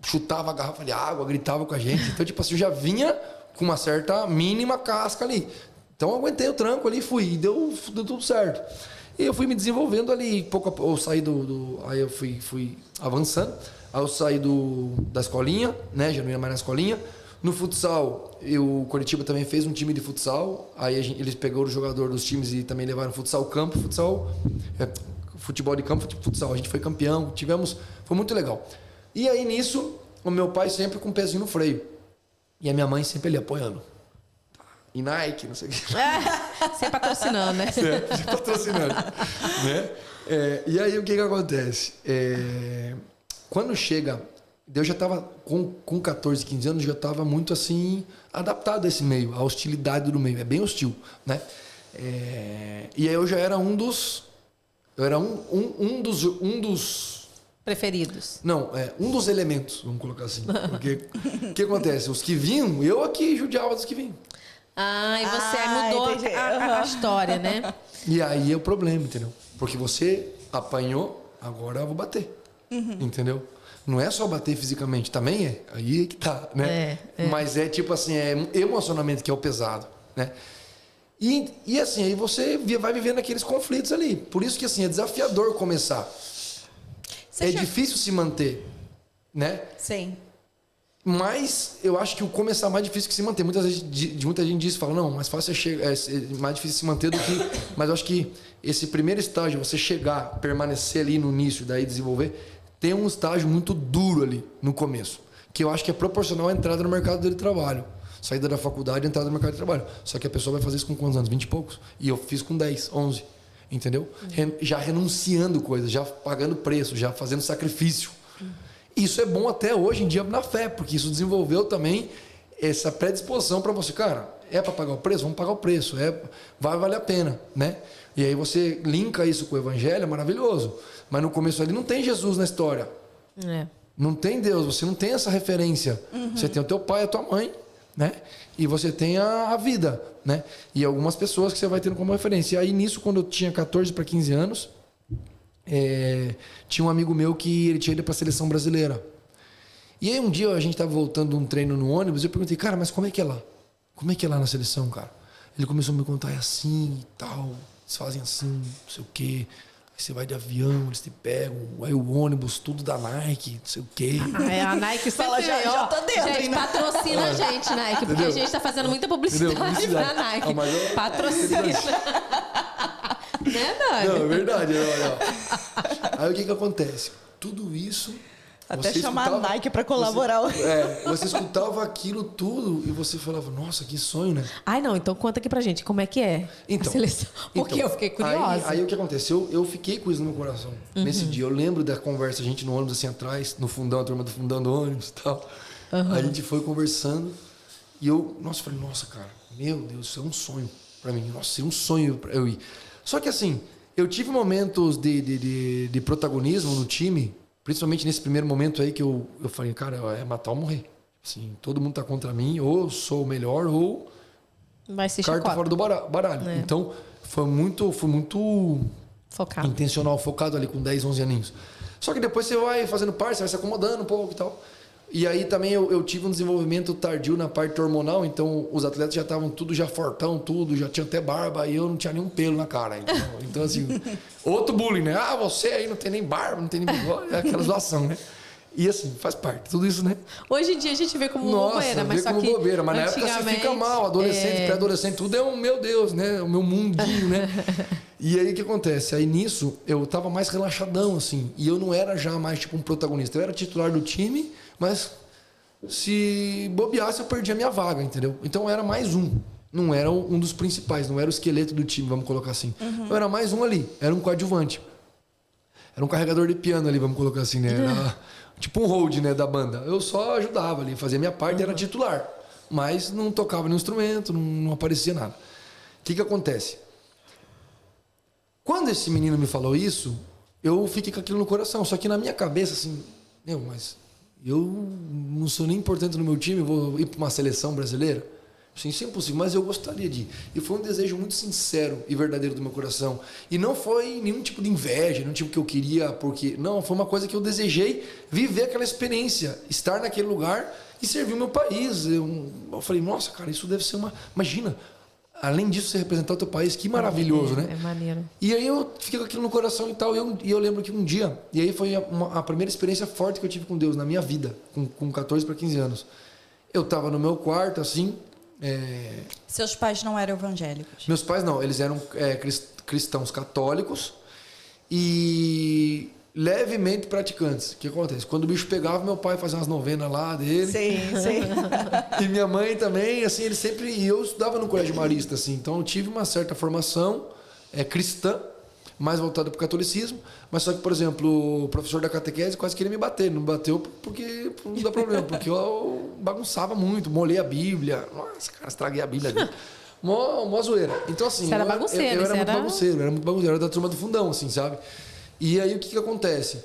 chutava a garrafa de água, gritava com a gente. Então, tipo assim, eu já vinha com uma certa mínima casca ali. Então eu aguentei o tranco ali, fui, e deu tudo certo. E eu fui me desenvolvendo ali, pouco a pouco, eu saí aí eu fui avançando, aí eu saí da escolinha, né? Já não ia mais na escolinha. No futsal, o Coritiba também fez um time de futsal, aí eles pegaram o jogador dos times e também levaram futsal campo, futebol de campo, futsal. A gente foi campeão, foi muito legal. E aí nisso, o meu pai sempre com o pezinho no freio. E a minha mãe sempre ali apoiando. E Nike, não sei o que. Sempre patrocinando, né? Sempre patrocinando. Né? E aí o que acontece? Quando chega... Eu já estava, com 14, 15 anos, já estava muito assim, adaptado a esse meio, a hostilidade do meio. É bem hostil, né? E aí eu já era um dos... Eu era um dos... Preferidos. Não, um dos elementos, vamos colocar assim. Porque o que acontece? Os que vinham, eu aqui judiava dos que vinham. E você mudou a história, né? E aí é o problema, entendeu? Porque você apanhou, agora eu vou bater. Entendeu? Não é só bater fisicamente, também é. Aí é que tá, né? Mas é tipo assim, é emocionamento que é o pesado, né? E assim, aí você vai vivendo aqueles conflitos ali. Por isso que assim, é desafiador começar. Difícil se manter, né? Sim. Mas eu acho que o começar é mais difícil que se manter. Muita gente diz, fala, não, mais fácil é mais difícil se manter do que... Mas eu acho que esse primeiro estágio, você chegar, permanecer ali no início, daí desenvolver, tem um estágio muito duro ali no começo, que eu acho que é proporcional à entrada no mercado de trabalho. Saída da faculdade e entrada no mercado de trabalho. Só que a pessoa vai fazer isso com quantos anos? 20 e poucos. E eu fiz com 10, 11. Entendeu? Já renunciando coisas, já pagando preço, já fazendo sacrifício. Isso é bom até hoje em dia na fé, porque isso desenvolveu também essa predisposição para você, cara, é para pagar o preço? Vamos pagar o preço, vai valer a pena, né? E aí você linka isso com o evangelho, é maravilhoso. Mas no começo ali não tem Jesus na história. Não tem Deus, você não tem essa referência. Você tem o teu pai e a tua mãe, né? E você tem a vida, né? E algumas pessoas que você vai tendo como referência. E aí nisso, quando eu tinha 14 para 15 anos, tinha um amigo meu que ele tinha ido para a seleção brasileira. E aí um dia a gente estava voltando de um treino no ônibus e eu perguntei, cara, mas como é que é lá? Como é que é lá na seleção, cara? Ele começou a me contar, é assim e tal, eles fazem assim, não sei o quê. Aí você vai de avião, eles te pegam, aí o ônibus, tudo da Nike, não sei o quê. A Nike fala, já tô dentro, gente, né? Patrocina a gente, Nike, porque a gente tá fazendo muita publicidade pra Nike. Patrocina. Né, Nike? Não, é verdade. Aí o que acontece? Tudo isso... Até chamar a Nike para colaborar. Você escutava aquilo tudo e você falava, nossa, que sonho, né? Não, então conta aqui pra gente, como é que é a seleção? Porque eu fiquei curiosa. Aí o que aconteceu? Eu fiquei com isso no meu coração. Nesse dia, eu lembro da conversa, a gente no ônibus assim atrás, no fundão, a turma do fundão do ônibus e tal. A gente foi conversando e eu, falei, nossa, cara, meu Deus, isso é um sonho pra mim. Nossa, é um sonho eu ir. Só que assim, eu tive momentos de protagonismo no time, principalmente nesse primeiro momento aí que eu falei, cara, é matar ou morrer. Assim, todo mundo tá contra mim, ou sou o melhor, ou vai ser carta chacota. fora do baralho. É. Então, foi muito Focado. intencional, focado ali com 10, 11 aninhos. Só que depois você vai fazendo parte, você vai se acomodando um pouco e tal. E aí também eu tive um desenvolvimento tardio na parte hormonal, então os atletas já estavam tudo já fortão, tudo, já tinha até barba, e eu não tinha nenhum pelo na cara. Então assim, outro bullying, né? Ah, você aí não tem nem barba, não tem nem bigode, é aquela zoação, né? E assim, faz parte, tudo isso, né? Hoje em dia a gente vê como bobeira, mas vê só como que bobeira, mas na época você fica mal, adolescente, pré-adolescente, tudo é um, meu Deus, né? O meu mundinho, né? E aí o que acontece? Aí nisso eu tava mais relaxadão, assim, e eu não era já mais tipo um protagonista, eu era titular do time, mas se bobeasse eu perdia a minha vaga, entendeu? Então eu era mais um, não era um dos principais, não era o esqueleto do time, vamos colocar assim. Eu era mais um ali, era um coadjuvante. Era um carregador de piano ali, vamos colocar assim, né? Era tipo um hold, né, da banda. Eu só ajudava ali, fazia minha parte, era titular. Mas não tocava nenhum instrumento, não aparecia nada. O que acontece? Quando esse menino me falou isso, eu fiquei com aquilo no coração. Só que na minha cabeça, assim, mas eu não sou nem importante no meu time, vou ir para uma seleção brasileira? Sim, isso é impossível, mas eu gostaria de ir. E foi um desejo muito sincero e verdadeiro do meu coração. E não foi nenhum tipo de inveja, nenhum tipo que eu queria, porque... Não, foi uma coisa que eu desejei viver aquela experiência, estar naquele lugar e servir o meu país. Eu falei, nossa, cara, isso deve ser uma... Imagina, além disso, você representar o teu país, que maravilhoso, né? É maneiro. E aí eu fiquei com aquilo no coração e tal, e eu lembro que um dia... E aí foi a primeira experiência forte que eu tive com Deus na minha vida, com 14 para 15 anos. Eu estava no meu quarto, assim... Seus pais não eram evangélicos? Meus pais não, eles eram cristãos católicos e levemente praticantes. O que acontece? Quando o bicho pegava, meu pai fazia umas novenas lá dele. Sim. E minha mãe também, assim, ele sempre... E eu estudava no colégio marista, assim, então eu tive uma certa formação cristã, mais voltada para o catolicismo, mas só que, por exemplo, o professor da catequese quase queria me bater. Não bateu porque não dá problema, porque eu bagunçava muito, molhei a Bíblia. Nossa, cara, estraguei a Bíblia ali. Mó zoeira. Então, assim, você era bagunceiro, eu era muito bagunceiro, eu era da turma do fundão, assim, sabe? E aí o que acontece?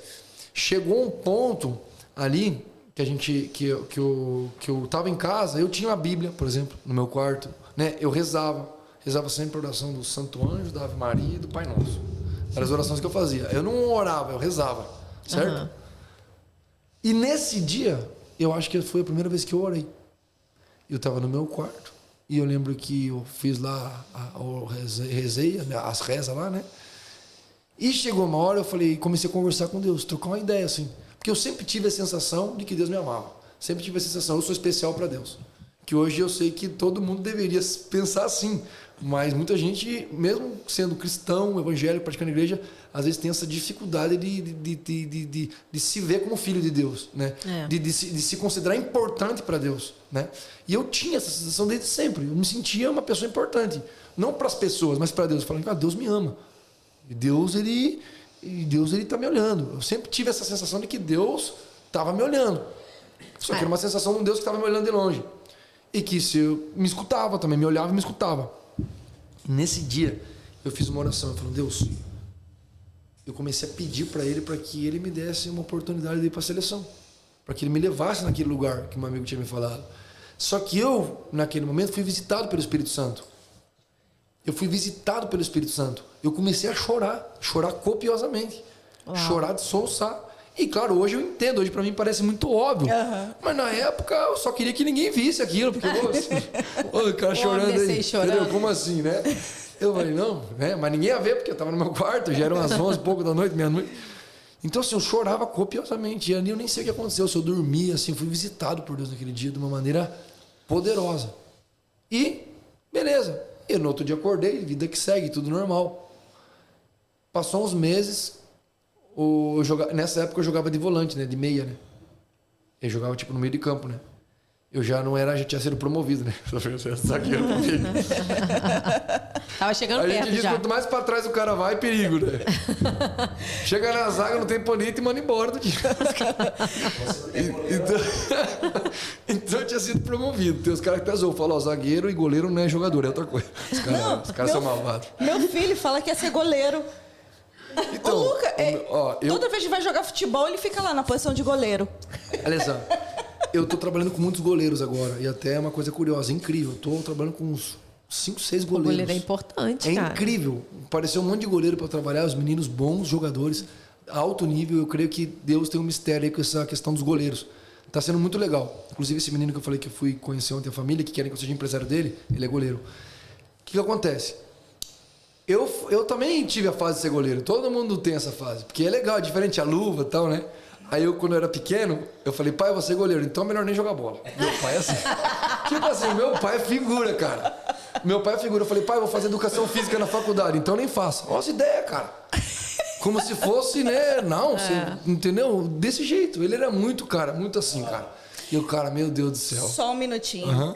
Chegou um ponto ali que eu tava em casa, eu tinha uma Bíblia, por exemplo, no meu quarto, né? Eu rezava sempre a oração do Santo Anjo, da Ave Maria e do Pai Nosso. Eram as orações que eu fazia. Eu não orava, eu rezava, certo? Uhum. E nesse dia, eu acho que foi a primeira vez que eu orei. Eu estava no meu quarto e eu lembro que eu fiz lá, eu rezei as rezas lá, né? E chegou uma hora, eu falei, comecei a conversar com Deus, trocar uma ideia, assim. Porque eu sempre tive a sensação de que Deus me amava. Sempre tive a sensação, eu sou especial para Deus. Que hoje eu sei que todo mundo deveria pensar assim. Mas muita gente, mesmo sendo cristão, evangélico, praticando a igreja, às vezes tem essa dificuldade de se ver como filho de Deus, né? De se considerar importante para Deus, né? E eu tinha essa sensação desde sempre. Eu me sentia uma pessoa importante. Não para as pessoas, mas para Deus. Falando, Deus me ama. E Deus está me olhando. Eu sempre tive essa sensação de que Deus estava me olhando. Só que era uma sensação de um Deus que estava me olhando de longe. E que se eu me escutava também, me olhava e me escutava. Nesse dia, eu fiz uma oração, eu falei, Deus, eu comecei a pedir para Ele para que Ele me desse uma oportunidade de ir para a seleção, para que Ele me levasse naquele lugar que meu amigo tinha me falado. Só que eu, naquele momento, fui visitado pelo Espírito Santo. Eu fui visitado pelo Espírito Santo. Eu comecei a chorar copiosamente, chorar de soluçar. E claro, hoje eu entendo, hoje para mim parece muito óbvio. Uhum. Mas na época eu só queria que ninguém visse aquilo, porque o cara chorando aí, entendeu? Como assim, né? Eu falei, não, né? Mas ninguém ia ver, porque eu estava no meu quarto, já eram as 11, pouco da noite, meia-noite. Então assim, eu chorava copiosamente, e ali eu nem sei o que aconteceu, se eu dormia, assim, fui visitado por Deus naquele dia de uma maneira poderosa. E, beleza, eu no outro dia acordei, vida que segue, tudo normal. Passou uns meses... Nessa época eu jogava de volante, né? De meia, né? Eu jogava tipo no meio de campo, né? Eu já não era, já tinha sido promovido, né? Tava Tava chegando A gente perto diz, já. quanto mais pra trás o cara vai, perigo, né? Chega na zaga, não tem bonito e manda embora do time. Então eu tinha sido promovido. Tem os caras que pesou. Falam, ó, zagueiro e goleiro não é jogador, é outra coisa. Os caras são malvados. Meu filho fala que ia ser goleiro. Então, O Luca, eu... toda vez que vai jogar futebol, ele fica lá na posição de goleiro. Alessandro, eu tô trabalhando com muitos goleiros agora. E até é uma coisa curiosa, incrível. Eu tô trabalhando com uns 5, 6 O goleiros. goleiro é importante, É cara. incrível. Apareceu um monte de goleiro para trabalhar, os meninos bons jogadores, alto nível. Eu creio que Deus tem um mistério aí com essa questão dos goleiros. Tá sendo muito legal. Inclusive, esse menino que eu falei que eu fui conhecer ontem a família, que querem que eu seja empresário dele, ele é goleiro. O que acontece? Eu também tive a fase de ser goleiro. Todo mundo tem essa fase. Porque é legal, é diferente a luva e tal, né? Aí eu, quando eu era pequeno, eu falei, pai, eu vou ser goleiro, então é melhor nem jogar bola. Meu pai é assim. Tipo assim, meu pai é figura, cara. Meu pai é figura. Eu falei, pai, eu vou fazer educação física na faculdade, então nem faço. Olha essa ideia, cara. Como se fosse, né? Não, você, entendeu? Desse jeito. Ele era muito, cara, muito assim, cara. E o cara, meu Deus do céu. Só um minutinho.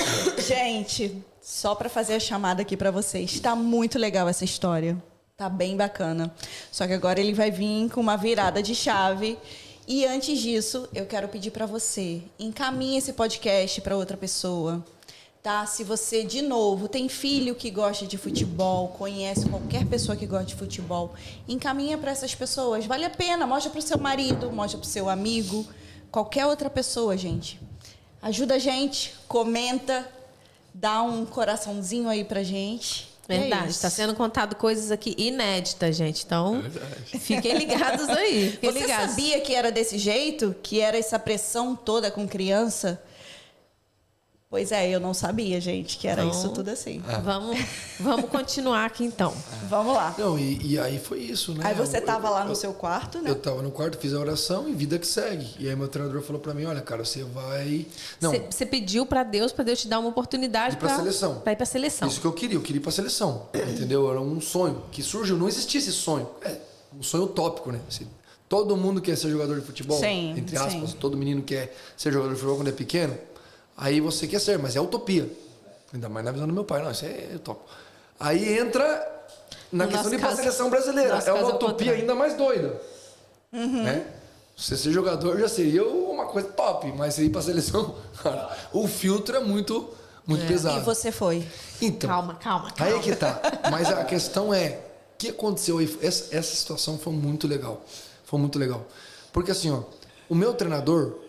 Gente, só pra fazer a chamada aqui pra vocês. Tá muito legal essa história. Tá bem bacana. Só que agora ele vai vir com uma virada de chave. E antes disso, eu quero pedir pra você, encaminhe esse podcast pra outra pessoa. Tá? Se você, de novo, tem filho que gosta de futebol, conhece qualquer pessoa que gosta de futebol, encaminha para essas pessoas. Vale a pena. Mostra para o seu marido, mostra para o seu amigo, qualquer outra pessoa, gente. Ajuda a gente, comenta, dá um coraçãozinho aí pra gente. Verdade, está sendo contado coisas aqui inéditas, gente. Então, fiquem ligados aí. Fiquem Você ligados. sabia que era desse jeito? Que era essa pressão toda com criança? Pois é, eu não sabia, gente, que era Então, isso tudo assim. Vamos continuar aqui, então. Vamos lá. Não, e aí foi isso, né? Aí você tava lá no seu quarto, né? Eu tava no quarto, fiz a oração e vida que segue. E aí meu treinador falou pra mim, olha, cara, você vai... Não, Você pediu para Deus te dar uma oportunidade Ir pra seleção. Para ir para seleção. isso que eu queria ir pra seleção, entendeu? Era um sonho que surgiu, não existia esse sonho. É um sonho utópico, né? Todo mundo quer ser jogador de futebol, Sim, entre aspas, sim. todo menino quer ser jogador de futebol quando é pequeno. Aí você quer ser, mas é utopia. Ainda mais na visão do meu pai, não, isso é utópico. Aí entra na No questão nosso de ir pra caso- seleção brasileira. nosso É uma caso é o utopia contrário. ainda mais doida. Né? Você ser jogador já seria uma coisa top, mas você ir pra seleção, cara, o filtro é muito pesado. E você foi. Então, Calma. aí é que tá. Mas a questão é, o que aconteceu aí? Essa situação foi muito legal. Foi muito legal. Porque assim, ó, o meu treinador,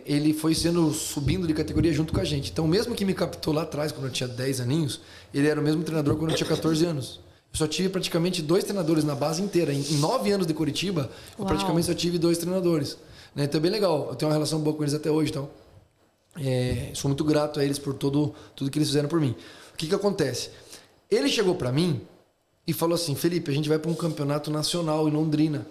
ele foi subindo de categoria junto com a gente. Então, mesmo que me captou lá atrás, quando eu tinha 10 aninhos, ele era o mesmo treinador quando eu tinha 14 anos. Eu só tive praticamente 2 treinadores na base inteira. Em 9 anos de Curitiba, eu praticamente só tive 2 treinadores. Né? Então é bem legal. Eu tenho uma relação boa com eles até hoje. Então, sou muito grato a eles por tudo que eles fizeram por mim. O que acontece? Ele chegou para mim e falou assim, Felipe, a gente vai para um campeonato nacional em Londrina,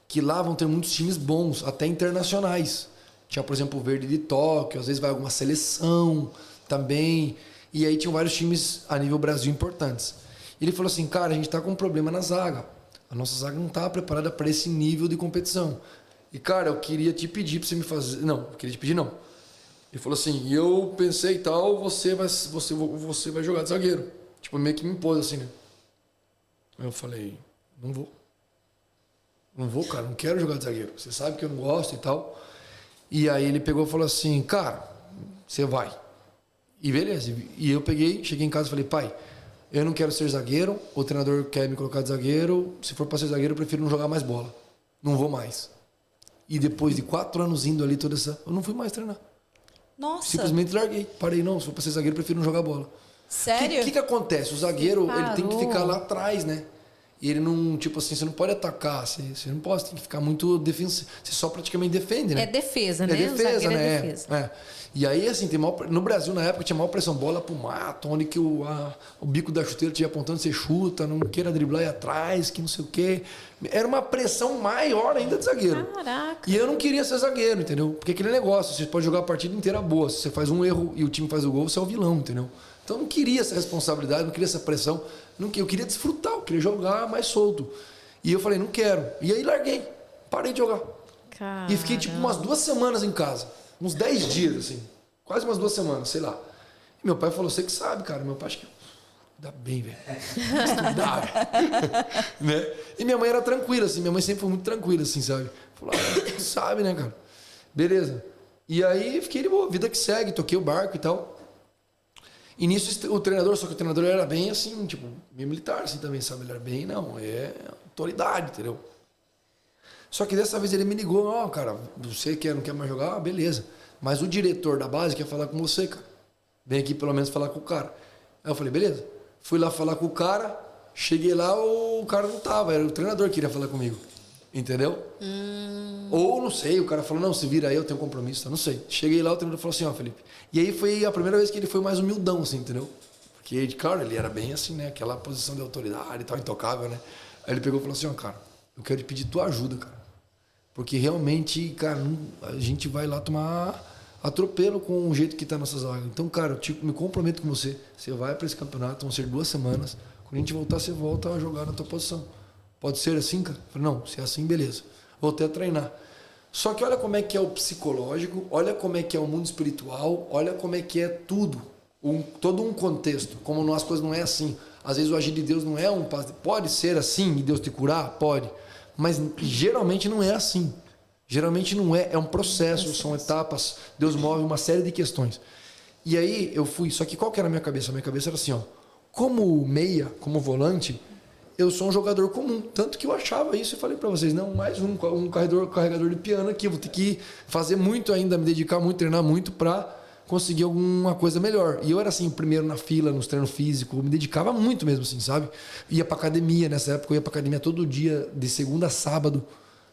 que lá vão ter muitos times bons, até internacionais. Tinha, por exemplo, o Verde de Tóquio, às vezes vai alguma seleção também. E aí tinham vários times a nível Brasil importantes. E ele falou assim, cara, a gente tá com um problema na zaga. A nossa zaga não tá preparada para esse nível de competição. E, cara, eu queria te pedir para você me fazer... Não, eu queria te pedir não. Ele falou assim, eu pensei e tal, você vai jogar de zagueiro. Tipo, meio que me impôs assim, né? Eu falei, não vou. Não vou, cara, não quero jogar de zagueiro. Você sabe que eu não gosto e tal. E aí ele pegou e falou assim, cara, você vai. E beleza. E eu cheguei em casa e falei, pai, eu não quero ser zagueiro, o treinador quer me colocar de zagueiro, se for para ser zagueiro eu prefiro não jogar mais bola. Não vou mais. E depois de 4 anos indo ali toda essa... Eu não fui mais treinar. Nossa. Simplesmente larguei. Parei, não, se for para ser zagueiro eu prefiro não jogar bola. Sério? O que acontece? O zagueiro, ele tem que ficar lá atrás, né? E ele não, tipo assim, você não pode atacar, você não pode, tem que ficar muito defensivo. Você só praticamente defende, né? É defesa, né? É defesa, O zagueiro né? é defesa. É. E aí, assim, no Brasil, na época, tinha maior pressão, bola pro mato, onde que o bico da chuteira tinha apontando, você chuta, não queira driblar aí atrás, que não sei o quê. Era uma pressão maior ainda de zagueiro. Caraca. E eu não queria ser zagueiro, entendeu? Porque aquele negócio, você pode jogar a partida inteira boa. Se você faz um erro e o time faz o gol, você é o vilão, entendeu? Então eu não queria essa responsabilidade, não queria essa pressão. Eu queria desfrutar, eu queria jogar mais solto. E eu falei, não quero. E aí larguei, parei de jogar. Caramba. E fiquei tipo umas 2 semanas em casa. Uns 10 dias, assim. Quase umas 2 semanas, sei lá. E meu pai falou, você que sabe, cara. Meu pai, acho que Ainda bem, velho. Estudar, né? E minha mãe era tranquila, assim. Minha mãe sempre foi muito tranquila, assim, sabe? Falou, sabe, né, cara? Beleza. E aí, fiquei de boa. Vida que segue. Toquei o barco e tal. E nisso, o treinador... Só que o treinador era bem, assim, tipo... Meio militar, assim, também, sabe? Ele era bem, não... É autoridade, entendeu? Só que dessa vez ele me ligou. Ó, cara, você não quer mais jogar? Ah, beleza. Mas o diretor da base quer falar com você, cara. Vem aqui, pelo menos, falar com o cara. Aí eu falei, beleza. Fui lá falar com o cara, cheguei lá, o cara não tava, era o treinador que queria falar comigo. Entendeu? Ou, não sei, o cara falou, não, se vira aí, eu tenho compromisso, não sei. Cheguei lá, o treinador falou assim, ó, Felipe. E aí foi a primeira vez que ele foi mais humildão, assim, entendeu? Porque, cara, ele era bem assim, né? Aquela posição de autoridade e tal, intocável, né? Aí ele pegou e falou assim, ó, cara, eu quero te pedir tua ajuda, cara. Porque realmente, cara, a gente vai lá tomar atropelo com o jeito que tá nossas vagas. Então, cara, eu me comprometo com você. Você vai para esse campeonato, vão ser 2 semanas. Quando a gente voltar, você volta a jogar na tua posição. Pode ser assim, cara? Eu falei, não, se é assim, beleza. Voltei a treinar. Só que olha como é que é o psicológico, olha como é que é o mundo espiritual, olha como é que é tudo. Todo um contexto. Como as coisas não é assim. Às vezes o agir de Deus não é um... Pode ser assim e Deus te curar? Pode. Mas geralmente não é assim. Geralmente não é, é um processo, são etapas, Deus move uma série de questões. E aí eu fui, só que qual que era a minha cabeça? A minha cabeça era assim, ó, como meia, como volante, eu sou um jogador comum. Tanto que eu achava isso e falei pra vocês, não, mais um carregador de piano aqui, eu vou ter que fazer muito ainda, me dedicar muito, treinar muito pra conseguir alguma coisa melhor. E eu era assim, o primeiro na fila, nos treinos físicos, eu me dedicava muito mesmo assim, sabe? Ia pra academia, nessa época eu ia pra academia todo dia, de segunda a sábado.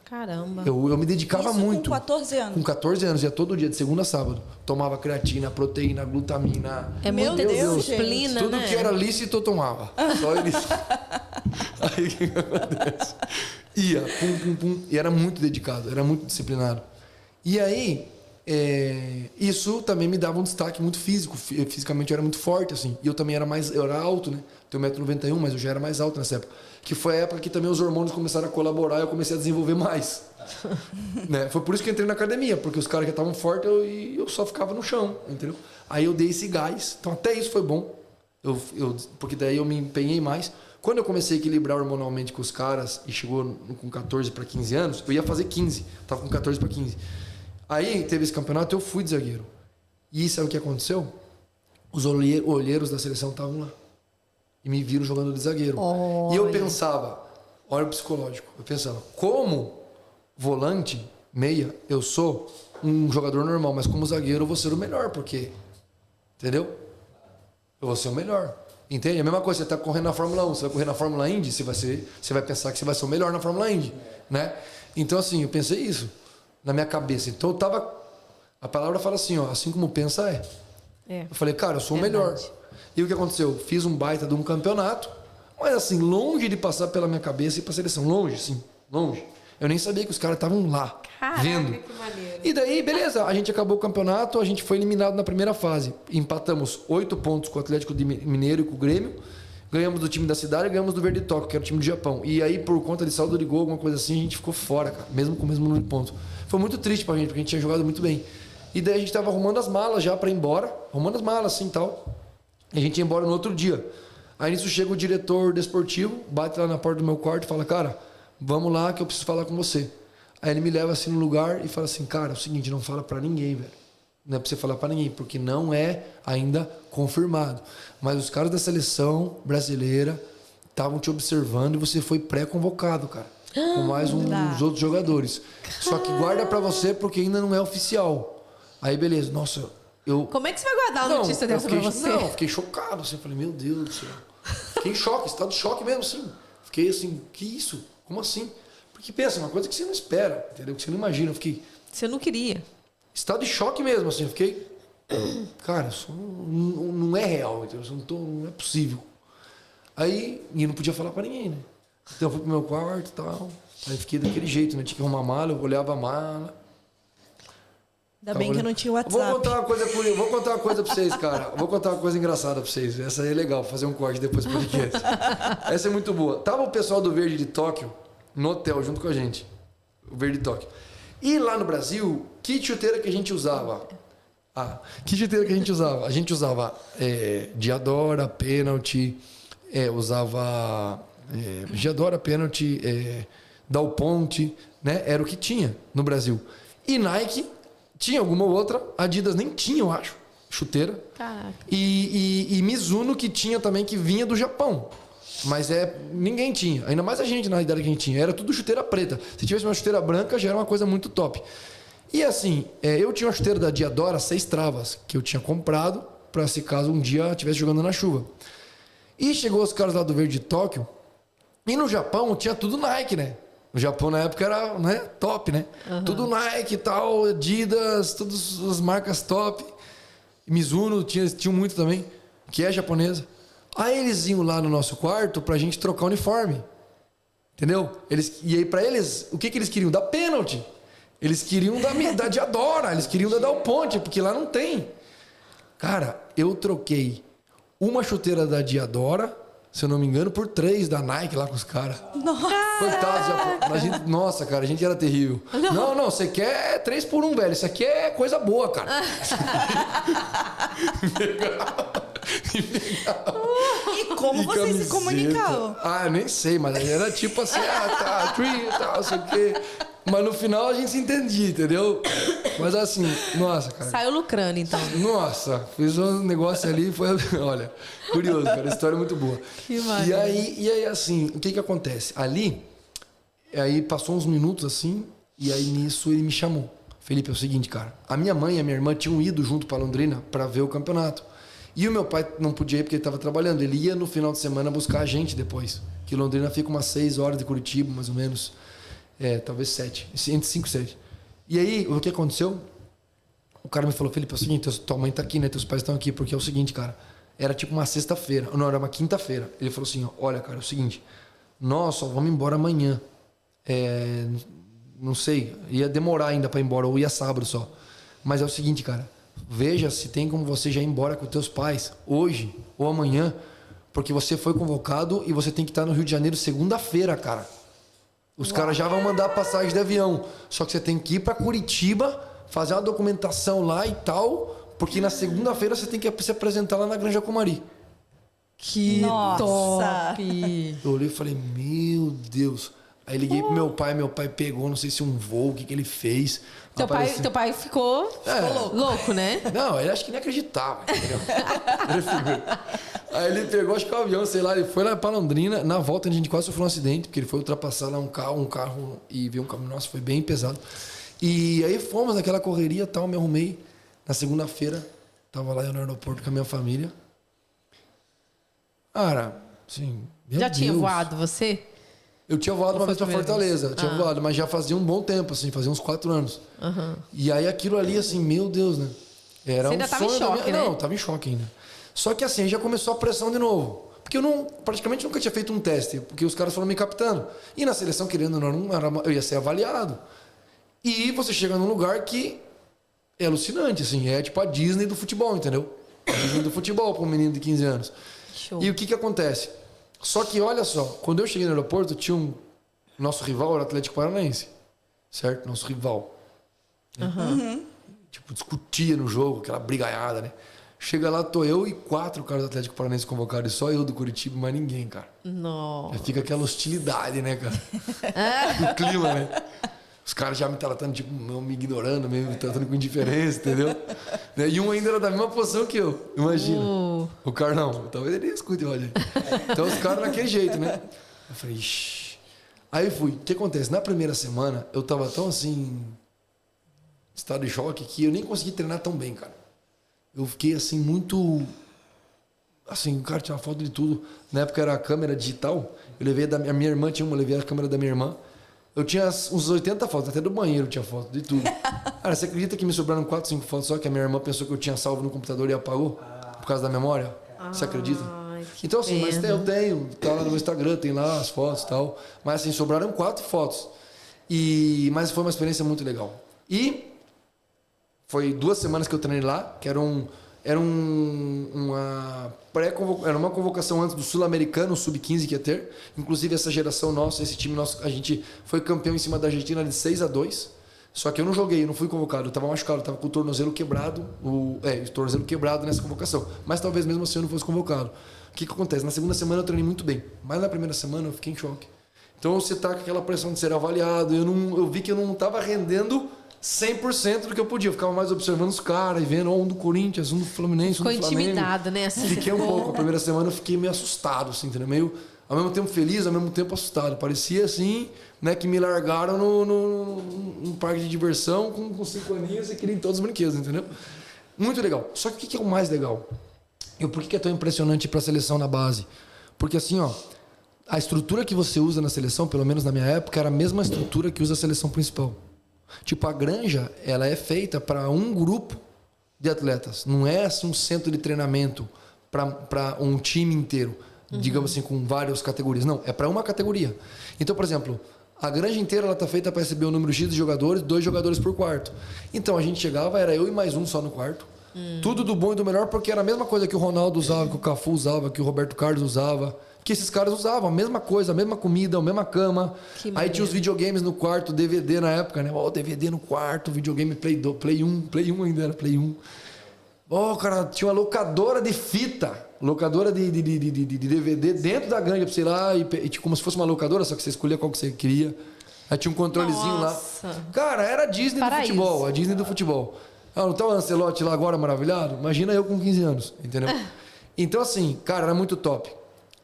Caramba. Eu me dedicava Isso muito. com 14 anos? Com 14 anos, ia todo dia, de segunda a sábado. Tomava creatina, proteína, glutamina. É muita Deus, disciplina, tudo né? que era lícito eu tomava. Só eles. Aí o que acontece? Ia, pum, pum, pum. E era muito dedicado, era muito disciplinado. E aí, isso também me dava um destaque muito físico. Fisicamente eu era muito forte, assim. E eu também eu era alto, né? Tenho 1,91 m, mas eu já era mais alto nessa época. Que foi a época que também os hormônios começaram a colaborar e eu comecei a desenvolver mais. Né? Foi por isso que eu entrei na academia, porque os caras já estavam fortes e eu só ficava no chão, entendeu? Aí eu dei esse gás, então até isso foi bom, porque daí eu me empenhei mais. Quando eu comecei a equilibrar hormonalmente com os caras e chegou com 14 para 15 anos, eu ia fazer 15, tava com 14 para 15. Aí teve esse campeonato, eu fui de zagueiro. E sabe o que aconteceu? Os olheiros da seleção estavam lá. E me viram jogando de zagueiro. Oh, e eu pensava, olha o psicológico, eu pensava, como volante, meia, eu sou um jogador normal, mas como zagueiro eu vou ser o melhor, porque, entendeu? Eu vou ser o melhor. Entende? A mesma coisa, você tá correndo na Fórmula 1, você vai correr na Fórmula Indy, você vai pensar que você vai ser o melhor na Fórmula Indy, né? Então, assim, eu pensei isso na minha cabeça. Então, eu tava... A palavra fala assim, ó, assim como pensa é. Eu falei, cara, eu sou o melhor. E o que aconteceu? Fiz um baita de um campeonato, mas assim, longe de passar pela minha cabeça e ir pra seleção. Longe, sim, longe. Eu nem sabia que os caras estavam lá, vendo. Que maneiro. E daí, beleza, a gente acabou o campeonato, a gente foi eliminado na primeira fase. Empatamos 8 pontos com o Atlético Mineiro e com o Grêmio. Ganhamos do time da cidade e ganhamos do Verde Tóquio, que era o time do Japão. E aí, por conta de saldo de gol, alguma coisa assim, a gente ficou fora, cara, mesmo com o mesmo número de pontos. Foi muito triste pra gente, porque a gente tinha jogado muito bem. E daí a gente tava arrumando as malas já pra ir embora, arrumando as malas assim e tal. E a gente ia embora no outro dia. Aí nisso chega o diretor desportivo, bate lá na porta do meu quarto e fala, cara, vamos lá que eu preciso falar com você. Aí ele me leva assim no lugar e fala assim, cara, é o seguinte, não fala pra ninguém, velho. Não é pra você falar pra ninguém, porque não é ainda confirmado. Mas os caras da seleção brasileira estavam te observando e você foi pré-convocado, cara. Com mais um dos outros jogadores. Só que guarda pra você porque ainda não é oficial. Aí beleza, nossa... Como é que você vai guardar a notícia dessa pra você? Não, eu fiquei chocado, assim, falei, meu Deus do céu. Fiquei em choque, estado de choque mesmo, assim. Fiquei assim, que isso? Como assim? Porque pensa, uma coisa que você não espera, entendeu? Que você não imagina. Eu fiquei... Você não queria. Estado de choque mesmo, assim, eu fiquei... Cara, isso não é real, entendeu? Não é possível. Aí, e não podia falar pra ninguém, né? Então eu fui pro meu quarto e tal. Aí fiquei daquele jeito, né? Tinha que arrumar a mala, eu olhava a mala... Ainda bem que eu não tinha WhatsApp. Vou contar uma coisa pra vocês, cara. Vou contar uma coisa engraçada pra vocês. Essa aí é legal, vou fazer um corte depois do podcast. Essa é muito boa. Tava o pessoal do Verde de Tóquio no hotel junto com a gente. O Verde de Tóquio. E lá no Brasil, que chuteira que a gente usava? Que chuteira que a gente usava? A gente usava Diadora, Pênalti, usava Diadora, Pênalti, Dal Ponte, né? Era o que tinha no Brasil. E Nike, tinha alguma outra, Adidas nem tinha, eu acho, chuteira. Caraca. E Mizuno, que tinha também, que vinha do Japão. Mas ninguém tinha. Ainda mais a gente, na idade que a gente tinha. Era tudo chuteira preta. Se tivesse uma chuteira branca, já era uma coisa muito top. E assim, eu tinha uma chuteira da Diadora 6 travas, que eu tinha comprado para se caso um dia estivesse jogando na chuva. E chegou os caras lá do Verde de Tóquio. E no Japão tinha tudo Nike, né? O Japão na época era, né, top, né? Uhum. Tudo Nike e tal, Adidas, todas as marcas top. Mizuno tinha muito também, que é japonesa. Aí eles iam lá no nosso quarto pra gente trocar o uniforme. Entendeu? E aí pra eles, o que eles queriam? Da Pênalti. Eles queriam da Diadora, eles queriam da Dal Ponte, porque lá não tem. Cara, eu troquei uma chuteira da Diadora, se eu não me engano, por 3 da Nike lá com os caras. Nossa! Coitados, nossa, cara, a gente era terrível. Não, você quer 3 por 1, velho. Isso aqui é coisa boa, cara. E como vocês se comunicavam? Eu nem sei, mas era tipo assim, tal, sei o quê. Mas no final a gente se entendia, entendeu? Mas assim, nossa, cara. Saiu lucrando, então. Nossa, fiz um negócio ali, foi, olha, curioso, cara, a história é muito boa. Que maravilha. E aí, assim, o que acontece? Ali, aí passou uns minutos assim, e aí nisso ele me chamou. Felipe, é o seguinte, cara, a minha mãe e a minha irmã tinham ido junto para Londrina para ver o campeonato. E o meu pai não podia ir porque ele estava trabalhando. Ele ia no final de semana buscar a gente depois. Que Londrina fica umas 6 horas de Curitiba, mais ou menos. Talvez 7. Entre 5 e 7. E aí, o que aconteceu? O cara me falou, Felipe, é o seguinte, tua mãe tá aqui, né? Teus pais estão aqui. Porque é o seguinte, cara. Era tipo uma sexta-feira. Não, era uma quinta-feira. Ele falou assim, olha, cara, é o seguinte. Nós só vamos embora amanhã. Não sei. Ia demorar ainda pra ir embora. Ou ia sábado só. Mas é o seguinte, cara. Veja se tem como você já ir embora com teus pais hoje ou amanhã, porque você foi convocado e você tem que estar no Rio de Janeiro segunda-feira, cara. Os caras já vão mandar passagem de avião. Só que você tem que ir para Curitiba, fazer uma documentação lá e tal, porque na segunda-feira você tem que se apresentar lá na Granja Comari. Que top! Eu olhei e falei, meu Deus. Aí liguei pro meu pai pegou, não sei se um voo, o que ele fez. Teu pai ficou louco, né? Não, ele acho que nem acreditava, entendeu? Aí ele pegou, acho que o avião, sei lá, ele foi lá pra Londrina, na volta a gente quase sofreu um acidente, porque ele foi ultrapassar lá um carro e veio um caminhão, nossa, foi bem pesado. E aí fomos naquela correria e tal, me arrumei. Na segunda-feira, tava lá no aeroporto com a minha família. Cara, assim, meu Já Deus. tinha voado você? Eu tinha voado uma vez pra Fortaleza, eu tinha voado, mas já fazia um bom tempo, assim, fazia uns 4 anos. Uhum. E aí aquilo ali, assim, meu Deus, né? Era você ainda tava em choque, né? Não, tava em choque ainda. Só que assim, já começou a pressão de novo. Porque eu praticamente nunca tinha feito um teste, porque os caras foram me captando. E na seleção, querendo ou não, eu ia ser avaliado. E você chega num lugar que é alucinante, assim, é tipo a Disney do futebol, entendeu? A Disney do futebol para um menino de 15 anos. Show. E o que acontece? Só que, olha só, quando eu cheguei no aeroporto, tinha nosso rival era o Atlético Paranaense, certo? Nosso rival. Uhum. Tipo, discutia no jogo, aquela brigaiada, né? Chega lá, tô eu e 4 caras do Atlético Paranaense convocados, e só eu do Curitiba, mas ninguém, cara. Nossa. Fica aquela hostilidade, né, cara? O clima, né? Os caras já me tratando, tipo, me ignorando, me tratando com indiferença, entendeu? E um ainda era da mesma posição que eu, imagina. O cara não, talvez ele escute, olha. Então os caras daquele jeito, né? Eu falei, ixi. Aí fui. O que acontece? Na primeira semana, eu tava tão assim, estado de choque, que eu nem consegui treinar tão bem, cara. Eu fiquei assim, muito. Assim, o cara tinha uma foto de tudo. Na época era a câmera digital. Eu levei a minha irmã, eu levei a câmera da minha irmã. Eu tinha uns 80 fotos, até do banheiro tinha foto, de tudo. Cara, você acredita que me sobraram 4, 5 fotos só que a minha irmã pensou que eu tinha salvo no computador e apagou? Por causa da memória? Você acredita? Então, assim, mas eu tenho, tá lá no meu Instagram, tem lá as fotos e tal. Mas, assim, sobraram 4 fotos. Mas foi uma experiência muito legal. E foi 2 semanas que eu treinei lá, que era uma convocação antes do Sul-Americano, o Sub-15 que ia ter. Inclusive, essa geração nossa, esse time nosso, a gente foi campeão em cima da Argentina de 6-2. Só que eu não joguei, eu não fui convocado, eu tava machucado, eu tava com o tornozelo quebrado, o tornozelo quebrado nessa convocação. Mas talvez mesmo assim eu não fosse convocado. O que acontece? Na segunda semana eu treinei muito bem, mas na primeira semana eu fiquei em choque. Então você tá com aquela pressão de ser avaliado, eu vi que eu não tava rendendo 100% do que eu podia. Eu ficava mais observando os caras e vendo um do Corinthians, um do Fluminense, um do Flamengo. Ficou intimidado, né? Fiquei um pouco. A primeira semana eu fiquei meio assustado, assim, entendeu? Meio, ao mesmo tempo feliz, ao mesmo tempo assustado. Parecia assim, né, que me largaram num parque de diversão com 5 aninhos e queriam todos os brinquedos, entendeu? Muito legal. Só que o que é o mais legal? E por que é tão impressionante para a seleção na base? Porque assim, ó, a estrutura que você usa na seleção, pelo menos na minha época, era a mesma estrutura que usa a seleção principal. Tipo, a granja, ela é feita para um grupo de atletas. Não é assim, um centro de treinamento para um time inteiro, digamos assim, com várias categorias. Não, é para uma categoria. Então, por exemplo, a granja inteira está feita para receber o número X de jogadores, 2 jogadores por quarto. Então, a gente chegava, era eu e mais um só no quarto. Tudo do bom e do melhor, porque era a mesma coisa que o Ronaldo usava, que o Cafu usava, que o Roberto Carlos usava, que esses caras usavam, a mesma coisa, a mesma comida, a mesma cama. Aí tinha os videogames no quarto, DVD na época, né? Ó, DVD no quarto, videogame Play 1 ainda era Play 1. Ó, cara, tinha uma locadora de fita, locadora de DVD dentro da granja pra você ir lá, e como se fosse uma locadora, só que você escolhia qual que você queria. Aí tinha um controlezinho lá. Cara, era a Disney do futebol, a Disney do futebol. Ah, não tá o Ancelotti lá agora maravilhado? Imagina eu com 15 anos, entendeu? Então, assim, cara, era muito top.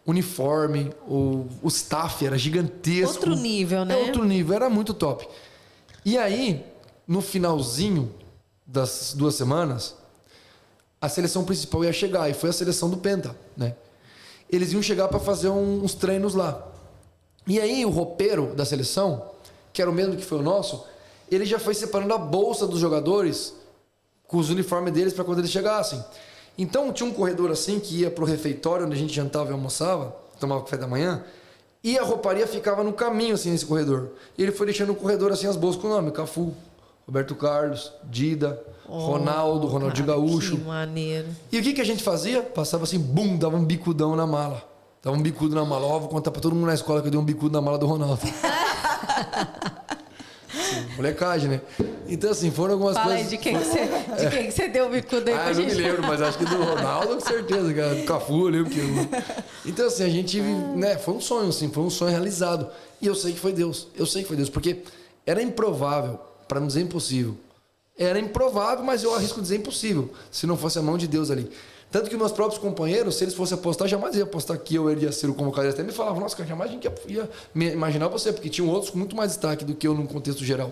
Uniforme, o staff era gigantesco. Outro nível, né? Outro nível, era muito top. E aí, no finalzinho das 2 semanas, a seleção principal ia chegar, e foi a seleção do Penta, né? Eles iam chegar para fazer uns treinos lá. E aí, o roupeiro da seleção, que era o mesmo que foi o nosso, ele já foi separando a bolsa dos jogadores com os uniformes deles para quando eles chegassem. Então tinha um corredor assim que ia pro refeitório onde a gente jantava e almoçava, tomava café da manhã, e a rouparia ficava no caminho assim nesse corredor. E ele foi deixando no corredor assim as bolsas com o nome: Cafu, Roberto Carlos, Dida, Ronaldo, Ronaldinho Gaúcho. Que maneiro. E o que a gente fazia? Passava assim, bum, dava um bicudão na mala. Dava um bicudo na mala. Ó, vou contar pra todo mundo na escola que eu dei um bicudo na mala do Ronaldo. Sim, molecagem, né? Então, assim, foram algumas Fala coisas... aí, de quem que você deu o bicudo aí pra eu não gente? me lembro, mas acho que do Ronaldo, com certeza, cara. Do Cafu, eu lembro que... Então, assim, a gente... né, foi um sonho, assim, foi um sonho realizado. E eu sei que foi Deus. Eu sei que foi Deus, porque era improvável, para não dizer impossível. Era improvável, mas eu arrisco dizer impossível, se não fosse a mão de Deus ali. Tanto que meus próprios companheiros, se eles fossem apostar, jamais ia apostar que eu iria ser o convocado. Eles até me falavam: nossa, cara, jamais a gente ia imaginar você, porque tinham outros com muito mais destaque do que eu no contexto geral.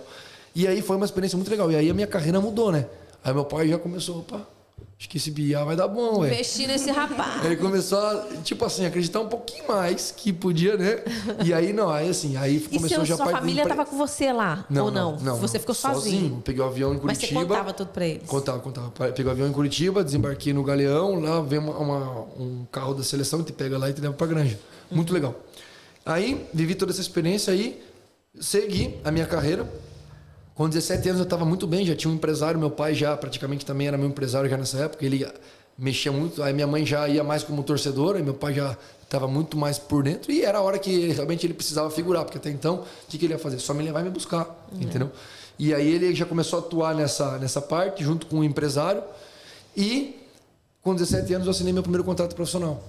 E aí foi uma experiência muito legal. E aí a minha carreira mudou, né? Aí meu pai já começou: opa, acho que esse BIA vai dar bom, velho. Investir nesse rapaz. Ele começou a, tipo assim, acreditar um pouquinho mais que podia, né? E aí não, aí assim, aí começou já... E sua família tava com você lá, ou não? Você ficou sozinho? Peguei o avião em Curitiba. Mas você contava tudo pra eles? Contava. Peguei o avião em Curitiba, desembarquei no Galeão, lá vem um carro da seleção, te pega lá e te leva pra granja. Muito legal. Aí, vivi toda essa experiência aí, segui a minha carreira. Com 17 anos eu estava muito bem, já tinha um empresário, meu pai já praticamente também era meu empresário já nessa época, ele mexia muito, aí minha mãe já ia mais como torcedora, e meu pai já estava muito mais por dentro, e era a hora que realmente ele precisava figurar, porque até então, o que ele ia fazer? Só me levar e me buscar, entendeu? E aí ele já começou a atuar nessa parte, junto com um empresário, e com 17 anos eu assinei meu primeiro contrato profissional.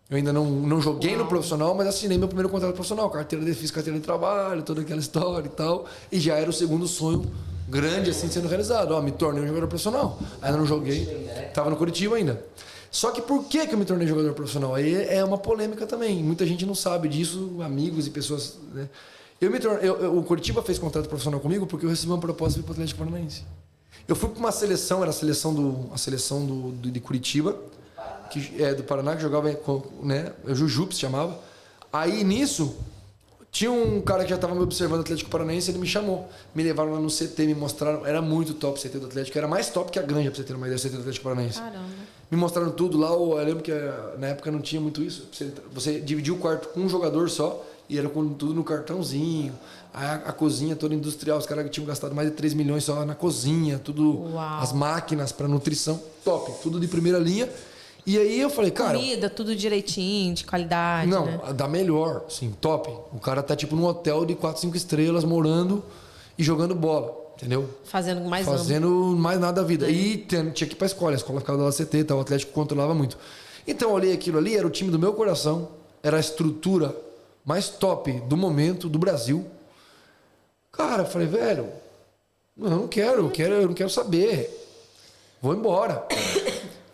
Eu ainda não joguei no profissional, mas assinei meu primeiro contrato profissional. Fiz carteira de trabalho, toda aquela história e tal. E já era o segundo sonho grande, assim, sendo realizado. Ó, me tornei um jogador profissional. Ainda não joguei. Estava no Curitiba ainda. Só que por que eu me tornei jogador profissional? Aí é uma polêmica também. Muita gente não sabe disso, amigos e pessoas... Né? O Curitiba fez contrato profissional comigo porque eu recebi uma proposta para o Atlético Paranaense. Eu fui para uma seleção, era a seleção de Curitiba, que é do Paraná, que jogava, né, o Jujup se chamava. Aí nisso tinha um cara que já estava me observando o Atlético Paranaense, ele me chamou, me levaram lá no CT, me mostraram, era muito top o CT do Atlético, era mais top que a granja, pra você ter uma ideia, o CT do Atlético Paranaense. Caramba. Me mostraram tudo lá, eu lembro que na época não tinha muito isso, você dividia o quarto com um jogador só, e era com tudo no cartãozinho, a cozinha toda industrial, os caras tinham gastado mais de 3 milhões só na cozinha, tudo, as máquinas para nutrição, top, tudo de primeira linha. E aí eu falei, cara... Comida, tudo direitinho, de qualidade, não, né? Da melhor, assim, top. O cara tá tipo num hotel de 4, 5 estrelas, morando e jogando bola. entendeu? Fazendo mais mais nada da vida. E tinha que ir pra escola. A escola ficava do lado do CT, tá? O Atlético controlava muito. Então eu olhei aquilo ali, era o time do meu coração, era a estrutura mais top do momento, do Brasil. Cara, eu falei, velho, eu não quero saber. Vou embora.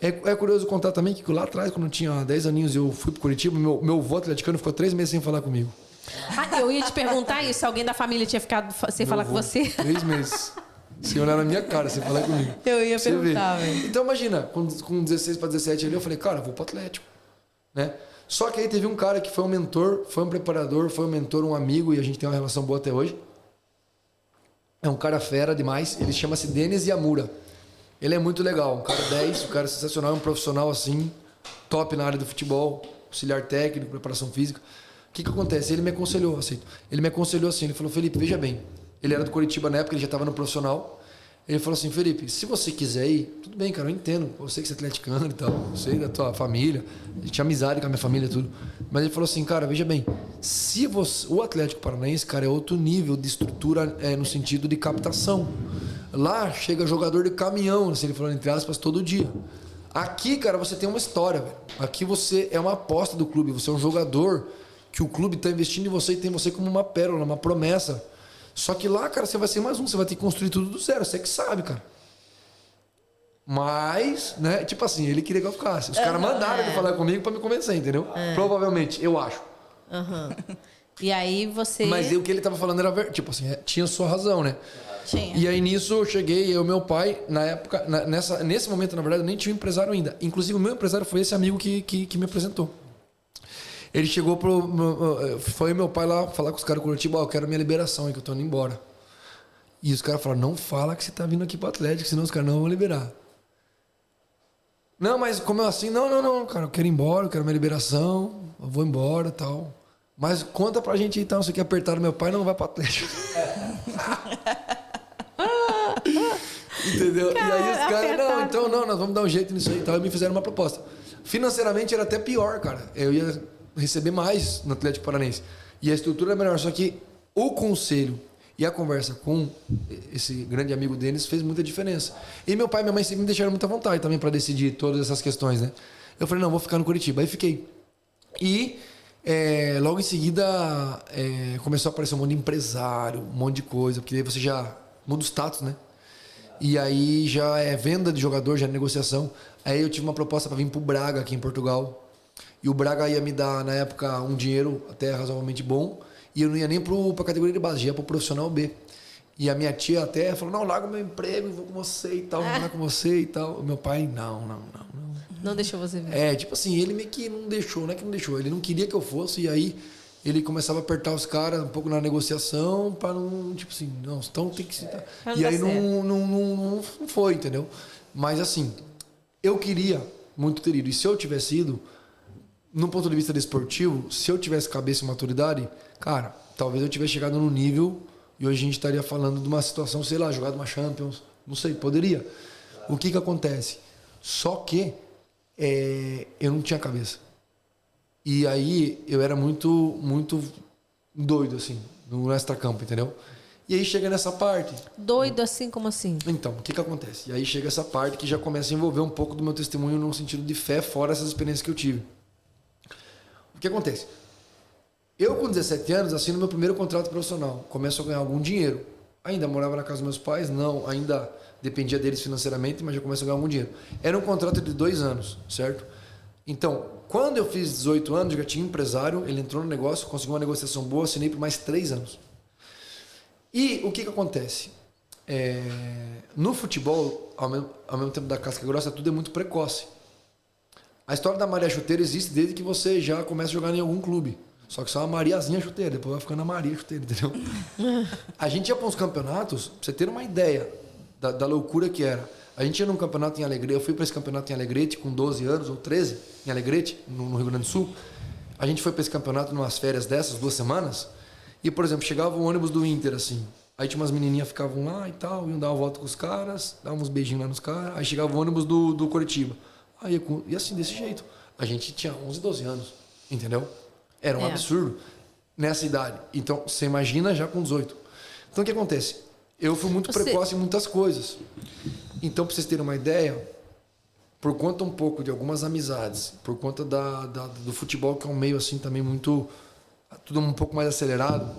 É curioso contar também que lá atrás, quando eu tinha 10 aninhos, eu fui pro Curitiba, meu avô atleticano ficou 3 meses sem falar comigo. Eu ia te perguntar isso, se alguém da família tinha ficado sem falar com você. 3 meses. Sem olhar na minha cara, sem falar comigo. Eu ia perguntar, velho. Então imagina, com 16 para 17 ali, eu falei, cara, eu vou pro Atlético. Né? Só que aí teve um cara que foi um mentor, foi um preparador, foi um mentor, um amigo, e a gente tem uma relação boa até hoje. É um cara fera demais, ele chama-se Denis Yamura. Ele é muito legal, um cara 10, um cara sensacional, um profissional assim, top na área do futebol, auxiliar técnico, preparação física. O que acontece? Ele me aconselhou, assim, ele falou, Felipe, veja bem, ele era do Curitiba na época, ele já estava no profissional. Ele falou assim, Felipe, se você quiser ir, tudo bem, cara, eu entendo. Eu sei que você é atleticano e tal, eu sei da tua família, eu tinha amizade com a minha família e tudo. Mas ele falou assim, cara, veja bem, se você, o Atlético Paranaense, cara, é outro nível de estrutura no sentido de captação. Lá chega jogador de caminhão, assim, ele falou entre aspas, todo dia. Aqui, cara, você tem uma história, velho. Aqui você é uma aposta do clube, você é um jogador que o clube está investindo em você e tem você como uma pérola, uma promessa. Só que lá, cara, você vai ser mais um, você vai ter que construir tudo do zero, você que sabe, cara. Mas, né, tipo assim, ele queria que eu ficasse. Os caras mandaram ele falar comigo pra me convencer, entendeu? Provavelmente, eu acho. E aí você... Mas o que ele tava falando era, tipo assim, tinha sua razão, né? Tinha. E aí nisso eu cheguei, eu e meu pai, na época, nesse momento, na verdade, eu nem tinha um empresário ainda. Inclusive, o meu empresário foi esse amigo que me apresentou. Ele chegou foi meu pai lá falar com os caras do Curitiba, eu quero minha liberação aí, que eu tô indo embora. E os caras falaram, não fala que você tá vindo aqui pro Atlético, senão os caras não vão liberar. Não, mas como é assim? Não, cara, eu quero ir embora, eu quero minha liberação, eu vou embora e tal. Mas conta pra gente então, você quer apertar meu pai, não vai pro Atlético. Entendeu? Cara, e aí os caras, não, então nós vamos dar um jeito nisso aí e tal. E me fizeram uma proposta. Financeiramente era até pior, cara. Eu ia receber mais no Atlético Paranaense. E a estrutura era melhor. Só que o conselho e a conversa com esse grande amigo deles fez muita diferença. E meu pai e minha mãe sempre me deixaram muita vontade também para decidir todas essas questões, né? Eu falei, não, vou ficar no Curitiba. Aí fiquei. E logo em seguida começou a aparecer um monte de empresário, um monte de coisa, porque aí você já muda o status, né? E aí já é venda de jogador, já é negociação. Aí eu tive uma proposta para vir pro Braga aqui em Portugal. E o Braga ia me dar, na época, um dinheiro até razoavelmente bom. E eu não ia nem pra categoria de base, ia pro profissional B. E a minha tia até falou, não, larga o meu emprego, vou com você e tal, vou lá com você e tal. O meu pai, não. Não deixou você vir. Tipo assim, ele meio que não deixou, não é que não deixou, ele não queria que eu fosse, e aí ele começava a apertar os caras um pouco na negociação para não, tipo assim, não, então tem que se... E aí não foi, entendeu? Mas assim, eu queria muito ter ido. E se eu tivesse ido, no ponto de vista desportivo, se eu tivesse cabeça e maturidade, cara, talvez eu tivesse chegado num nível e hoje a gente estaria falando de uma situação, sei lá, jogado uma Champions, não sei, poderia. O que acontece? Só que eu não tinha cabeça. E aí eu era muito doido, assim, no extracampo, entendeu? E aí chega nessa parte. Doido assim, como assim? Então, o que acontece? E aí chega essa parte que já começa a envolver um pouco do meu testemunho no sentido de fé, fora essas experiências que eu tive. O que acontece? Eu, com 17 anos, assino meu primeiro contrato profissional. Começo a ganhar algum dinheiro. Ainda morava na casa dos meus pais? Não. Ainda dependia deles financeiramente, mas já começo a ganhar algum dinheiro. Era um contrato de 2 anos, certo? Então, quando eu fiz 18 anos, eu já tinha um empresário, ele entrou no negócio, conseguiu uma negociação boa, assinei por mais 3 anos. E o que acontece? No futebol, ao mesmo tempo da casca grossa, tudo é muito precoce. A história da Maria Chuteira existe desde que você já começa a jogar em algum clube. Só que só uma Mariazinha Chuteira, depois vai ficando a Maria Chuteira, entendeu? A gente ia para uns campeonatos, pra você ter uma ideia da loucura que era. A gente ia num campeonato em Alegrete, eu fui para esse campeonato em Alegrete com 12 anos ou 13, em Alegrete, no Rio Grande do Sul. A gente foi para esse campeonato numas férias dessas, 2 semanas, e, por exemplo, chegava o ônibus do Inter, assim, aí tinha umas menininhas que ficavam lá e tal, iam dar uma volta com os caras, davam uns beijinhos lá nos caras, aí chegava o ônibus do Curitiba. Aí, e assim, desse jeito. A gente tinha 11, 12 anos, entendeu? Era um absurdo nessa idade. Então, você imagina já com 18. Então, o que acontece? Eu fui muito precoce em muitas coisas. Então, para vocês terem uma ideia, por conta um pouco de algumas amizades, por conta do futebol, que é um meio assim também muito... tudo um pouco mais acelerado,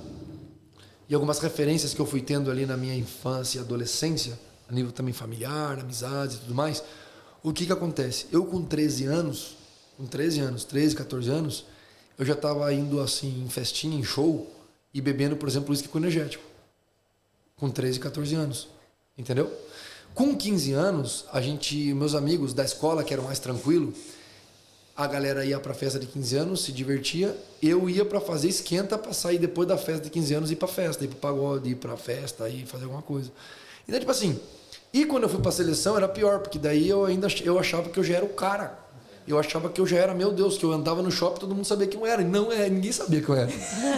e algumas referências que eu fui tendo ali na minha infância e adolescência, a nível também familiar, amizades e tudo mais, o que acontece? Eu com 13, 14 anos, eu já estava indo assim em festinha, em show, e bebendo, por exemplo, uísque com energético. Com 13, 14 anos. Entendeu? Com 15 anos, meus amigos da escola, que eram mais tranquilo, a galera ia pra festa de 15 anos, se divertia. Eu ia pra fazer esquenta pra sair depois da festa de 15 anos e ir pra festa, ir pro pagode, ir pra festa, ir fazer alguma coisa. Então, tipo assim, e quando eu fui pra seleção era pior, porque daí eu achava que eu já era o cara. Eu achava que eu já era, meu Deus, que eu andava no shopping, todo mundo sabia quem eu era. E não é, ninguém sabia quem eu era.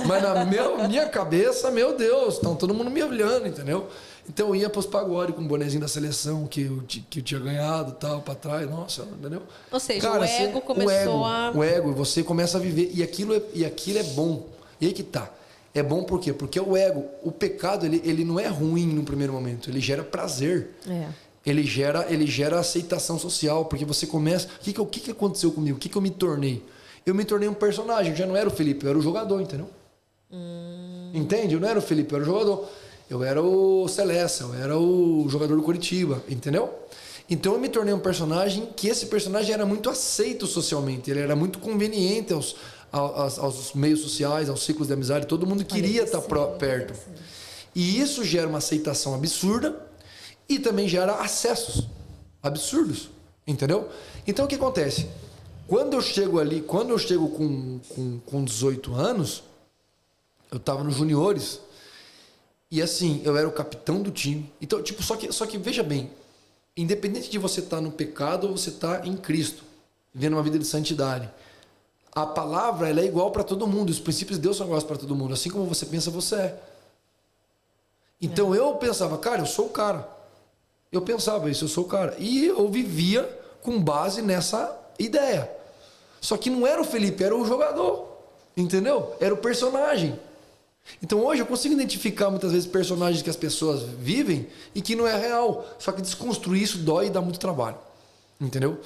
Mas na minha cabeça, meu Deus, estão todo mundo me olhando, entendeu? Então eu ia pros pagodes com o bonezinho da seleção que eu tinha ganhado, tal, pra trás, nossa, entendeu? Ou seja, cara, o ego começou a... O ego, você começa a viver, e aquilo é bom. E aí que tá. É bom por quê? Porque o ego, o pecado, ele não é ruim no primeiro momento, ele gera prazer. Ele gera aceitação social, porque você começa... O que aconteceu comigo? O que eu me tornei? Eu me tornei um personagem, eu já não era o Felipe, eu era o jogador, entendeu? Entende? Eu não era o Felipe, eu era o jogador. Eu era o Celeste, eu era o jogador do Coritiba, entendeu? Então eu me tornei um personagem que esse personagem era muito aceito socialmente, ele era muito conveniente aos meios sociais, aos ciclos de amizade, todo mundo queria estar perto. E isso gera uma aceitação absurda e também gera acessos absurdos, entendeu? Então o que acontece? Quando eu chego com 18 anos, eu estava nos juniores, e assim, eu era o capitão do time. Então, tipo, só que veja bem, independente de você estar no pecado ou você estar em Cristo, vivendo uma vida de santidade, a palavra ela é igual para todo mundo, os princípios de Deus são iguais para todo mundo, assim como você pensa, você é. Então eu pensava, cara, eu sou o cara. Eu pensava isso, eu sou o cara. E eu vivia com base nessa ideia. Só que não era o Felipe, era o jogador, entendeu? Era o personagem. Então hoje eu consigo identificar muitas vezes personagens que as pessoas vivem e que não é real. Só que desconstruir isso dói e dá muito trabalho. Entendeu?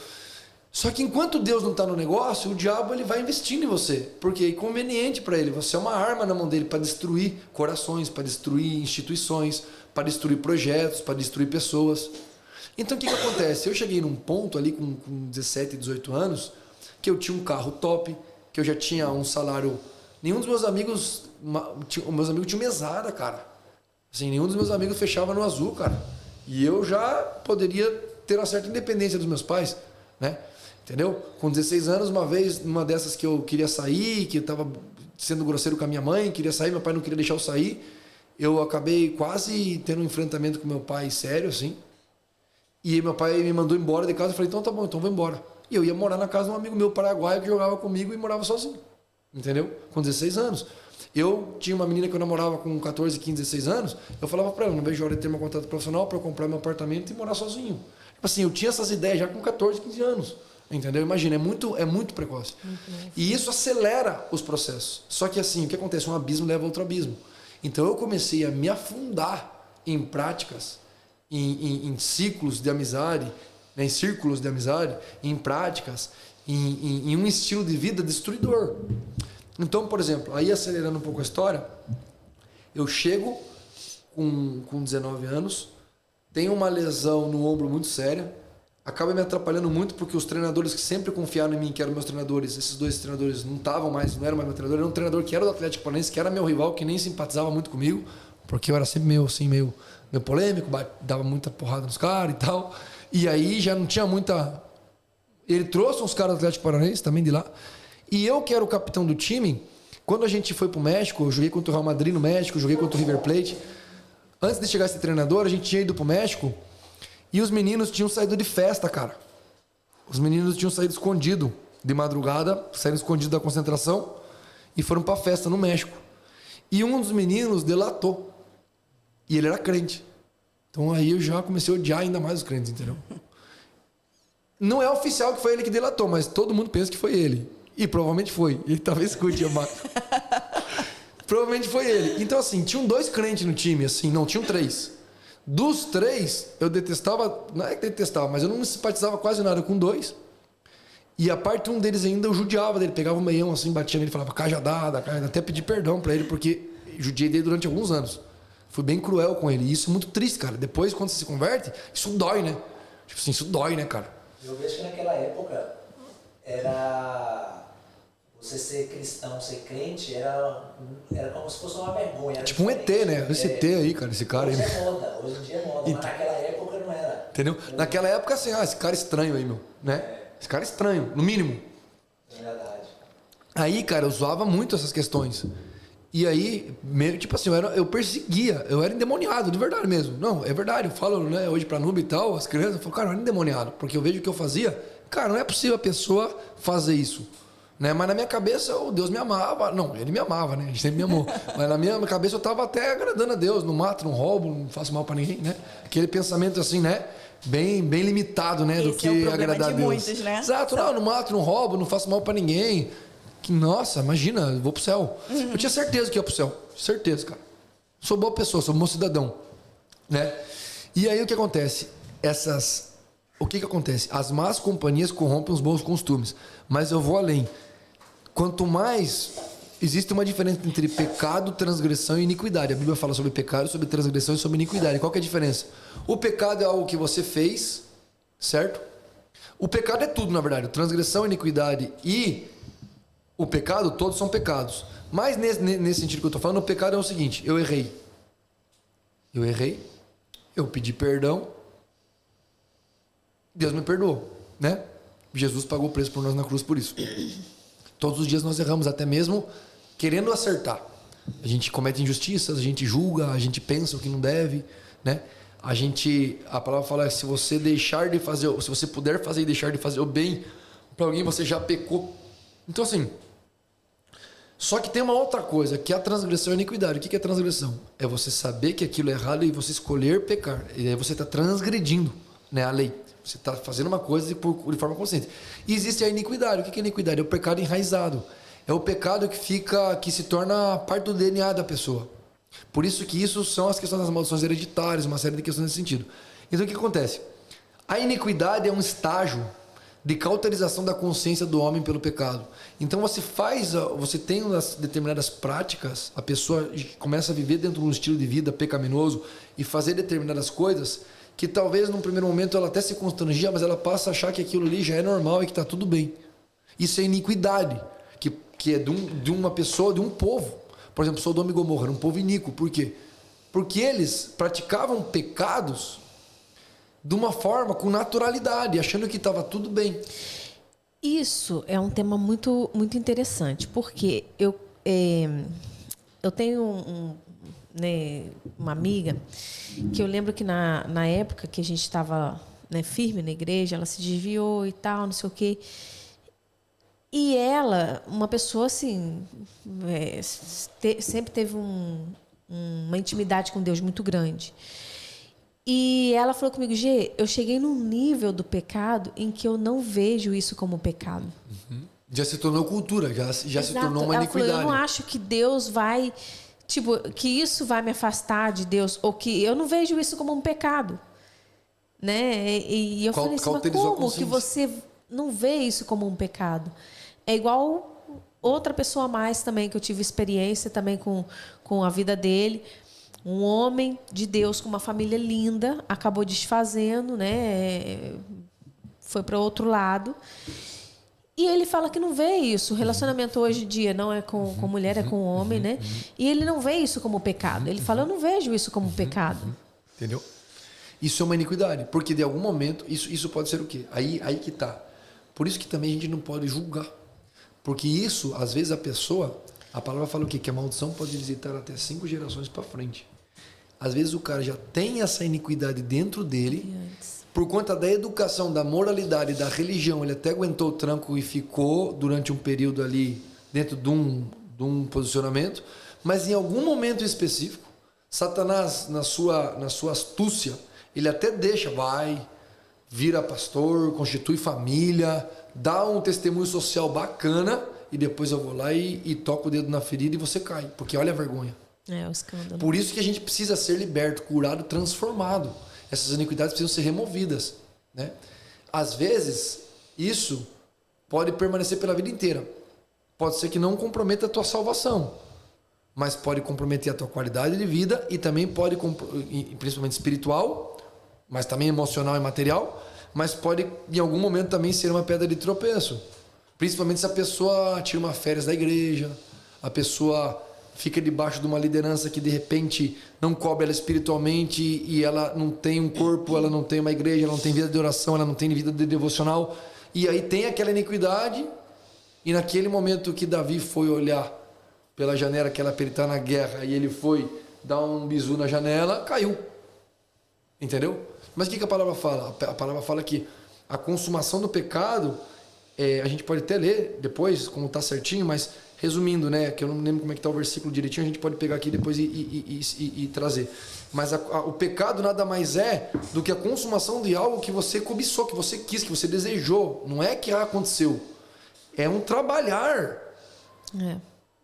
Só que enquanto Deus não está no negócio, o diabo ele vai investindo em você. Porque é conveniente para ele. Você é uma arma na mão dele para destruir corações, para destruir instituições, para destruir projetos, para destruir pessoas. Então o que acontece? Eu cheguei num ponto ali com 17, 18 anos que eu tinha um carro top, que eu já tinha um salário... Nenhum dos meus amigos tinham mesada, cara. Assim, nenhum dos meus amigos fechava no azul, cara. E eu já poderia ter uma certa independência dos meus pais, né? Entendeu? Com 16 anos, uma vez, numa dessas que eu queria sair, que eu tava sendo grosseiro com a minha mãe, queria sair, meu pai não queria deixar eu sair, eu acabei quase tendo um enfrentamento com meu pai sério, assim. E meu pai me mandou embora de casa, eu falei, então tá bom, então vou embora. E eu ia morar na casa de um amigo meu paraguaio que jogava comigo e morava sozinho. Entendeu? Com 16 anos. Eu tinha uma menina que eu namorava com 14, 15, 16 anos. Eu falava pra ela, não vejo a hora de ter meu contrato profissional para eu comprar meu apartamento e morar sozinho. Tipo assim, eu tinha essas ideias já com 14, 15 anos. Entendeu? Imagina, é muito precoce. E isso acelera os processos. Só que assim, o que acontece? Um abismo leva a outro abismo. Então eu comecei a me afundar em práticas, em ciclos de amizade, né? Em círculos de amizade, em práticas, em um estilo de vida destruidor. Então, por exemplo, aí acelerando um pouco a história, eu chego com 19 anos, tenho uma lesão no ombro muito séria, acaba me atrapalhando muito porque os treinadores que sempre confiaram em mim, que eram meus treinadores, esses dois treinadores não eram mais meu treinador, era um treinador que era do Atlético Paranaense, que era meu rival, que nem simpatizava muito comigo, porque eu era sempre meio polêmico, dava muita porrada nos caras e tal, e aí já não tinha muita... Ele trouxe uns caras do Atlético Paranaense também de lá. E eu, que era o capitão do time, quando a gente foi pro México, eu joguei contra o Real Madrid no México, joguei contra o River Plate. Antes de chegar esse treinador, a gente tinha ido pro México e os meninos tinham saído de festa, cara. Os meninos tinham saído escondido de madrugada, saíram escondidos da concentração e foram pra festa no México. E um dos meninos delatou. E ele era crente. Então aí eu já comecei a odiar ainda mais os crentes, entendeu? Não é oficial que foi ele que delatou, mas todo mundo pensa que foi ele. E provavelmente foi. Ele talvez escute mais. Provavelmente foi ele. Então, assim, tinham 2 crentes no time, assim. Não, tinham 3. Dos 3, eu detestava, não é que detestava, mas eu não simpatizava quase nada com 2. E a parte um deles ainda eu judiava dele, pegava o meião assim, batia nele, falava cajadada, até pedi perdão pra ele, porque judiei dele durante alguns anos. Fui bem cruel com ele. E isso é muito triste, cara. Depois, quando você se converte, isso dói, né? Tipo assim, isso dói, né, cara? Eu vejo que naquela época era... Você ser cristão, ser crente, era como se fosse uma vergonha. Era tipo um ET, né? Esse ET aí, cara, esse cara aí. Hoje é moda, hoje em dia é moda, mas naquela época não era. Entendeu? Naquela época, assim, esse cara estranho aí, meu, né? Esse cara é estranho, no mínimo. É verdade. Aí, cara, eu zoava muito essas questões. E aí, meio tipo assim, eu perseguia, eu era endemoniado, de verdade mesmo. Não, é verdade, eu falo, né, hoje pra Nube e tal, as crianças, eu falo, cara, eu era endemoniado, porque eu vejo o que eu fazia, cara, não é possível a pessoa fazer isso. Né? Mas na minha cabeça, Deus me amava. Não, ele me amava, né? Ele sempre me amou. Mas na minha cabeça eu tava até agradando a Deus. Não mato, não roubo, não faço mal pra ninguém, né? Aquele pensamento assim, né? Bem limitado, né? Esse do que é o problema agradar de a Deus. muitos, né? Exato, não mato, não roubo, não faço mal pra ninguém. Que, nossa, imagina, eu vou pro céu. Eu tinha certeza que ia pro céu. Certeza, cara. Sou boa pessoa, sou bom cidadão. Né? E aí o que acontece? O que acontece? As más companhias corrompem os bons costumes. Mas eu vou além. Quanto mais... Existe uma diferença entre pecado, transgressão e iniquidade. A Bíblia fala sobre pecado, sobre transgressão e sobre iniquidade. Qual que é a diferença? O pecado é algo que você fez, certo? O pecado é tudo, na verdade. Transgressão, iniquidade e o pecado, todos são pecados. Mas nesse sentido que eu estou falando, o pecado é o seguinte: eu errei. Eu pedi perdão. Deus me perdoou, né? Jesus pagou o preço por nós na cruz por isso. Todos os dias nós erramos, até mesmo querendo acertar. A gente comete injustiças, a gente julga, a gente pensa o que não deve, né? A palavra fala que se você se você puder fazer e deixar de fazer o bem para alguém, você já pecou. Então assim, só que tem uma outra coisa, que é a transgressão e a iniquidade. O que é transgressão? É você saber que aquilo é errado e você escolher pecar. E aí você está transgredindo, né, a lei. Você está fazendo uma coisa de forma consciente. E existe a iniquidade. O que é iniquidade? É o pecado enraizado. É o pecado que se torna parte do DNA da pessoa. Por isso que isso são as questões das maldições hereditárias, uma série de questões nesse sentido. Então o que acontece? A iniquidade é um estágio de cauterização da consciência do homem pelo pecado. Então você tem umas determinadas práticas, a pessoa começa a viver dentro de um estilo de vida pecaminoso e fazer determinadas coisas que talvez num primeiro momento ela até se constrangia, mas ela passa a achar que aquilo ali já é normal e que está tudo bem. Isso é iniquidade, que é de uma pessoa, de um povo. Por exemplo, Sodoma e Gomorra, era um povo iníquo. Por quê? Porque eles praticavam pecados de uma forma, com naturalidade, achando que estava tudo bem. Isso é um tema muito, muito interessante, porque eu tenho uma amiga que eu lembro que na época que a gente estava, né, firme na igreja, ela se desviou e tal, não sei o quê. E ela, uma pessoa assim, sempre teve uma intimidade com Deus muito grande. E ela falou comigo: Gê, eu cheguei num nível do pecado em que eu não vejo isso como pecado. Uhum. Já se tornou cultura, já se tornou uma iniquidade. Ela falou: eu não acho que Deus vai... que isso vai me afastar de Deus, ou que eu não vejo isso como um pecado, né? E eu falei assim: mas como que você não vê isso como um pecado? É igual outra pessoa a mais também, que eu tive experiência também com a vida dele. Um homem de Deus com uma família linda, acabou desfazendo, né? Foi para outro lado. E ele fala que não vê isso. O relacionamento hoje em dia não é com mulher, é com homem, né? E ele não vê isso como pecado. Ele fala: eu não vejo isso como pecado. Entendeu? Isso é uma iniquidade. Porque de algum momento, isso pode ser o quê? Aí que tá. Por isso que também a gente não pode julgar. Porque isso, às vezes, a palavra fala o quê? Que a maldição pode visitar até 5 gerações para frente. Às vezes o cara já tem essa iniquidade dentro dele, por conta da educação, da moralidade, da religião, ele até aguentou o tranco e ficou durante um período ali dentro de um posicionamento, mas em algum momento específico, Satanás, na sua astúcia, ele até vira pastor, constitui família, dá um testemunho social bacana, e depois eu vou lá e toco o dedo na ferida e você cai, porque olha a vergonha. É, o escândalo. Por isso que a gente precisa ser liberto, curado, transformado. Essas iniquidades precisam ser removidas, né? Às vezes, isso pode permanecer pela vida inteira. Pode ser que não comprometa a tua salvação, mas pode comprometer a tua qualidade de vida e também pode, principalmente espiritual, mas também emocional e material, mas pode em algum momento também ser uma pedra de tropeço. Principalmente se a pessoa tira uma férias da igreja, a pessoa fica debaixo de uma liderança que de repente não cobre ela espiritualmente e ela não tem um corpo, ela não tem uma igreja, ela não tem vida de oração, ela não tem vida de devocional. E aí tem aquela iniquidade e naquele momento que Davi foi olhar pela janela, que era para ele estar na guerra, e ele foi dar um bisu na janela, caiu. Entendeu? Mas o que a palavra fala? A palavra fala que a consumação do pecado, a gente pode até ler depois, como está certinho, mas resumindo, né, que eu não lembro como é que está o versículo direitinho, a gente pode pegar aqui depois e trazer. Mas o pecado nada mais é do que a consumação de algo que você cobiçou, que você quis, que você desejou. Não é que aconteceu. É um trabalhar.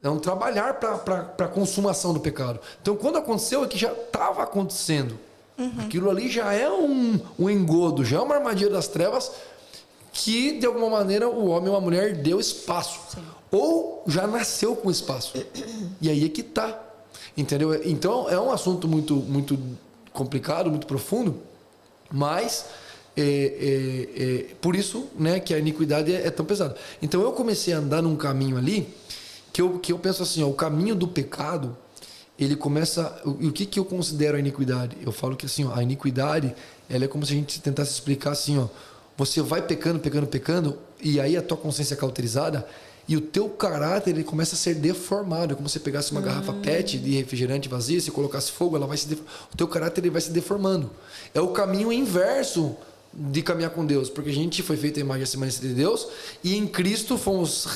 É um trabalhar para a consumação do pecado. Então, quando aconteceu, é que já estava acontecendo. Aquilo ali já é um engodo, já é uma armadilha das trevas que, de alguma maneira, o homem ou a mulher deu espaço. Sim. Ou já nasceu com espaço. E aí é que tá. Entendeu? Então, é um assunto muito, muito complicado, muito profundo, mas por isso, né, que a iniquidade é tão pesada. Então, eu comecei a andar num caminho ali que eu penso assim, ó, o caminho do pecado, ele começa... O que eu considero a iniquidade? Eu falo que assim, ó, a iniquidade, ela é como se a gente tentasse explicar assim, ó, você vai pecando, e aí a tua consciência é cauterizada, e o teu caráter ele começa a ser deformado. É como se você pegasse uma garrafa PET de refrigerante vazia, se colocasse fogo, ela vai o teu caráter ele vai se deformando. É o caminho inverso de caminhar com Deus, porque a gente foi feito a imagem e semelhança de Deus, e em Cristo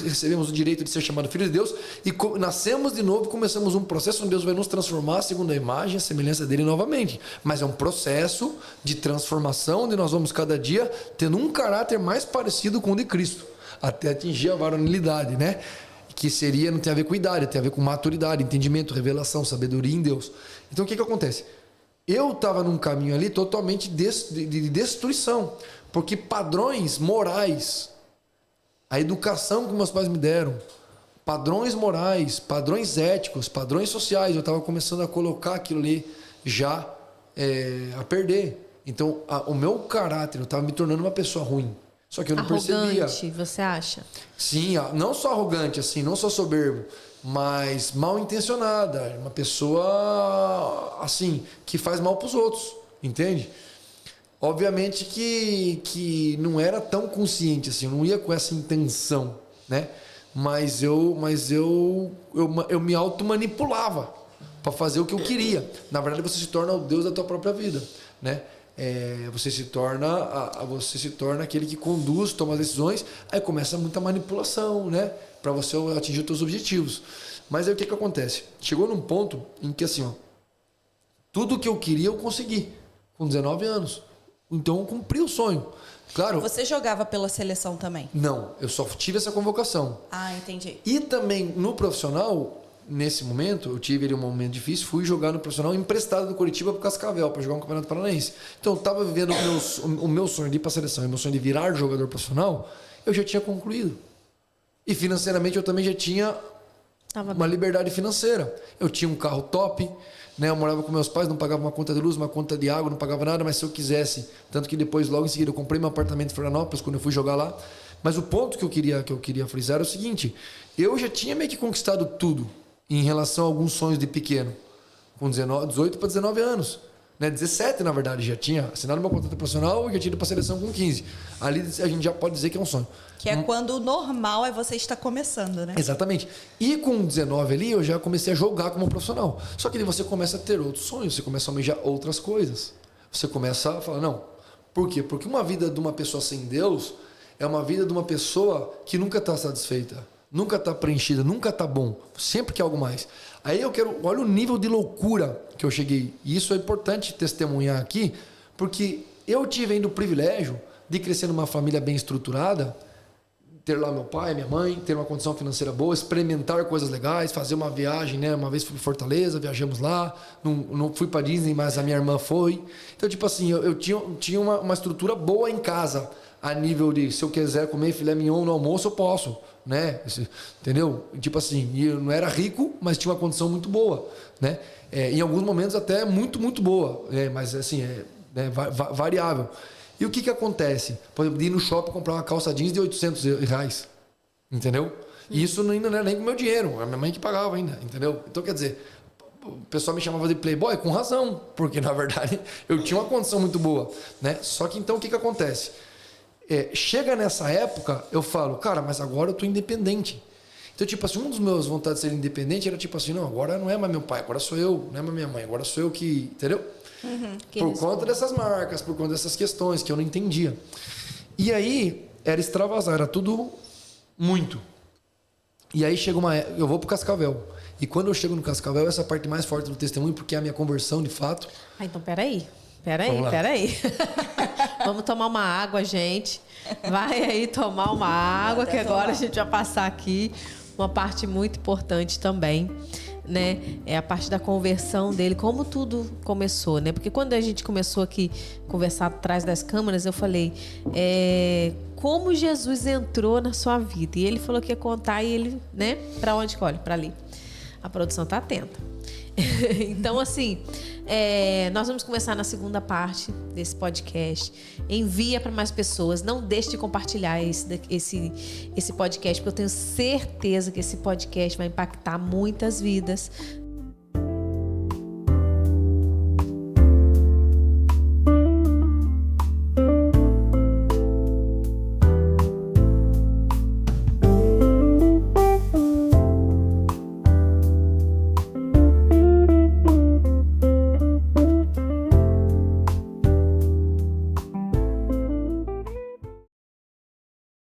recebemos o direito de ser chamado filho de Deus, e nascemos de novo, começamos um processo onde Deus vai nos transformar segundo a imagem e a semelhança dele novamente. Mas é um processo de transformação, onde nós vamos cada dia tendo um caráter mais parecido com o de Cristo, até atingir a varonilidade, né? Que seria, não tem a ver com idade, tem a ver com maturidade, entendimento, revelação, sabedoria em Deus. Então o que acontece? Eu estava num caminho ali totalmente de destruição, porque padrões morais, a educação que meus pais me deram, padrões morais, padrões éticos, padrões sociais, eu estava começando a colocar aquilo ali já a perder. Então, o meu caráter, eu estava me tornando uma pessoa ruim. Só que eu não percebia. Arrogante, você acha? Sim, não só arrogante, assim, não só soberbo, mas mal intencionada, uma pessoa assim que faz mal para os outros, entende? Obviamente que não era tão consciente assim, eu não ia com essa intenção, né? Mas eu me automanipulava para fazer o que eu queria. Na verdade, você se torna o Deus da tua própria vida, né? Você se torna aquele que conduz, toma as decisões, aí começa muita manipulação, né? Para você atingir os teus objetivos. Mas aí o que acontece? Chegou num ponto em que assim, ó, tudo que eu queria eu consegui com 19 anos. Então eu cumpri o sonho. Claro. Você jogava pela seleção também? Não, eu só tive essa convocação. Ah, entendi. E também no profissional, nesse momento, eu tive ali um momento difícil, fui jogar no profissional emprestado do Curitiba para o Cascavel, para jogar um campeonato paranaense. Então eu estava vivendo o meu sonho de ir para a seleção, o meu sonho de virar jogador profissional, eu já tinha concluído. E financeiramente eu também já tinha uma liberdade financeira. Eu tinha um carro top, né? Eu morava com meus pais, não pagava uma conta de luz, uma conta de água, não pagava nada, mas se eu quisesse, tanto que depois, logo em seguida, eu comprei meu apartamento em Florianópolis quando eu fui jogar lá. Mas o ponto que eu queria frisar é o seguinte: eu já tinha meio que conquistado tudo em relação a alguns sonhos de pequeno, com 18 para 19 anos. Né? 17, na verdade, já tinha assinado meu contrato profissional e já tinha ido para a seleção com 15. Ali a gente já pode dizer que é um sonho. Que é quando o normal é você estar começando, né? Exatamente. E com 19 ali, eu já comecei a jogar como profissional. Só que ali você começa a ter outros sonhos, você começa a almejar outras coisas. Você começa a falar, não. Por quê? Porque uma vida de uma pessoa sem Deus é uma vida de uma pessoa que nunca está satisfeita, nunca está preenchida, nunca está bom. Sempre quer algo mais. Aí olha o nível de loucura que eu cheguei. E isso é importante testemunhar aqui, porque eu tive ainda o privilégio de crescer numa família bem estruturada, ter lá meu pai, minha mãe, ter uma condição financeira boa, experimentar coisas legais, fazer uma viagem, né? Uma vez fui para Fortaleza, viajamos lá, não fui para Disney, mas a minha irmã foi. Então, tipo assim, eu tinha uma estrutura boa em casa, a nível de, se eu quiser comer filé mignon no almoço, eu posso, né? Entendeu? Tipo assim, eu não era rico, mas tinha uma condição muito boa, né? Em alguns momentos até muito, muito boa, mas assim, variável. E o que acontece? Por exemplo, de ir no shopping comprar uma calça jeans de R$800, entendeu? E isso ainda não era nem com o meu dinheiro, a minha mãe que pagava ainda, entendeu? Então, quer dizer, o pessoal me chamava de playboy com razão, porque na verdade eu tinha uma condição muito boa, né? Só que então o que acontece? Chega nessa época, eu falo, cara, mas agora eu tô independente. Então, tipo assim, uma das minhas vontades de ser independente era tipo assim, não, agora não é mais meu pai, agora sou eu, não é mais minha mãe, agora sou eu que, entendeu? Por conta dessas marcas, por conta dessas questões que eu não entendia. E aí, era extravasar, era tudo muito. E aí chega eu vou pro Cascavel. E quando eu chego no Cascavel, essa é a parte mais forte do testemunho, porque é a minha conversão de fato. Então, peraí. Vamos tomar uma água, gente. Vai aí tomar uma água, que agora a gente vai passar aqui uma parte muito importante também, né? É a parte da conversão dele, como tudo começou, né? Porque quando a gente começou aqui a conversar atrás das câmeras, eu falei como Jesus entrou na sua vida. E ele falou que ia contar, e ele, né? Para onde que olha? Para ali. A produção tá atenta. Então, assim, nós vamos começar na segunda parte desse podcast. Envia para mais pessoas. Não deixe de compartilhar esse podcast, porque eu tenho certeza que esse podcast vai impactar muitas vidas,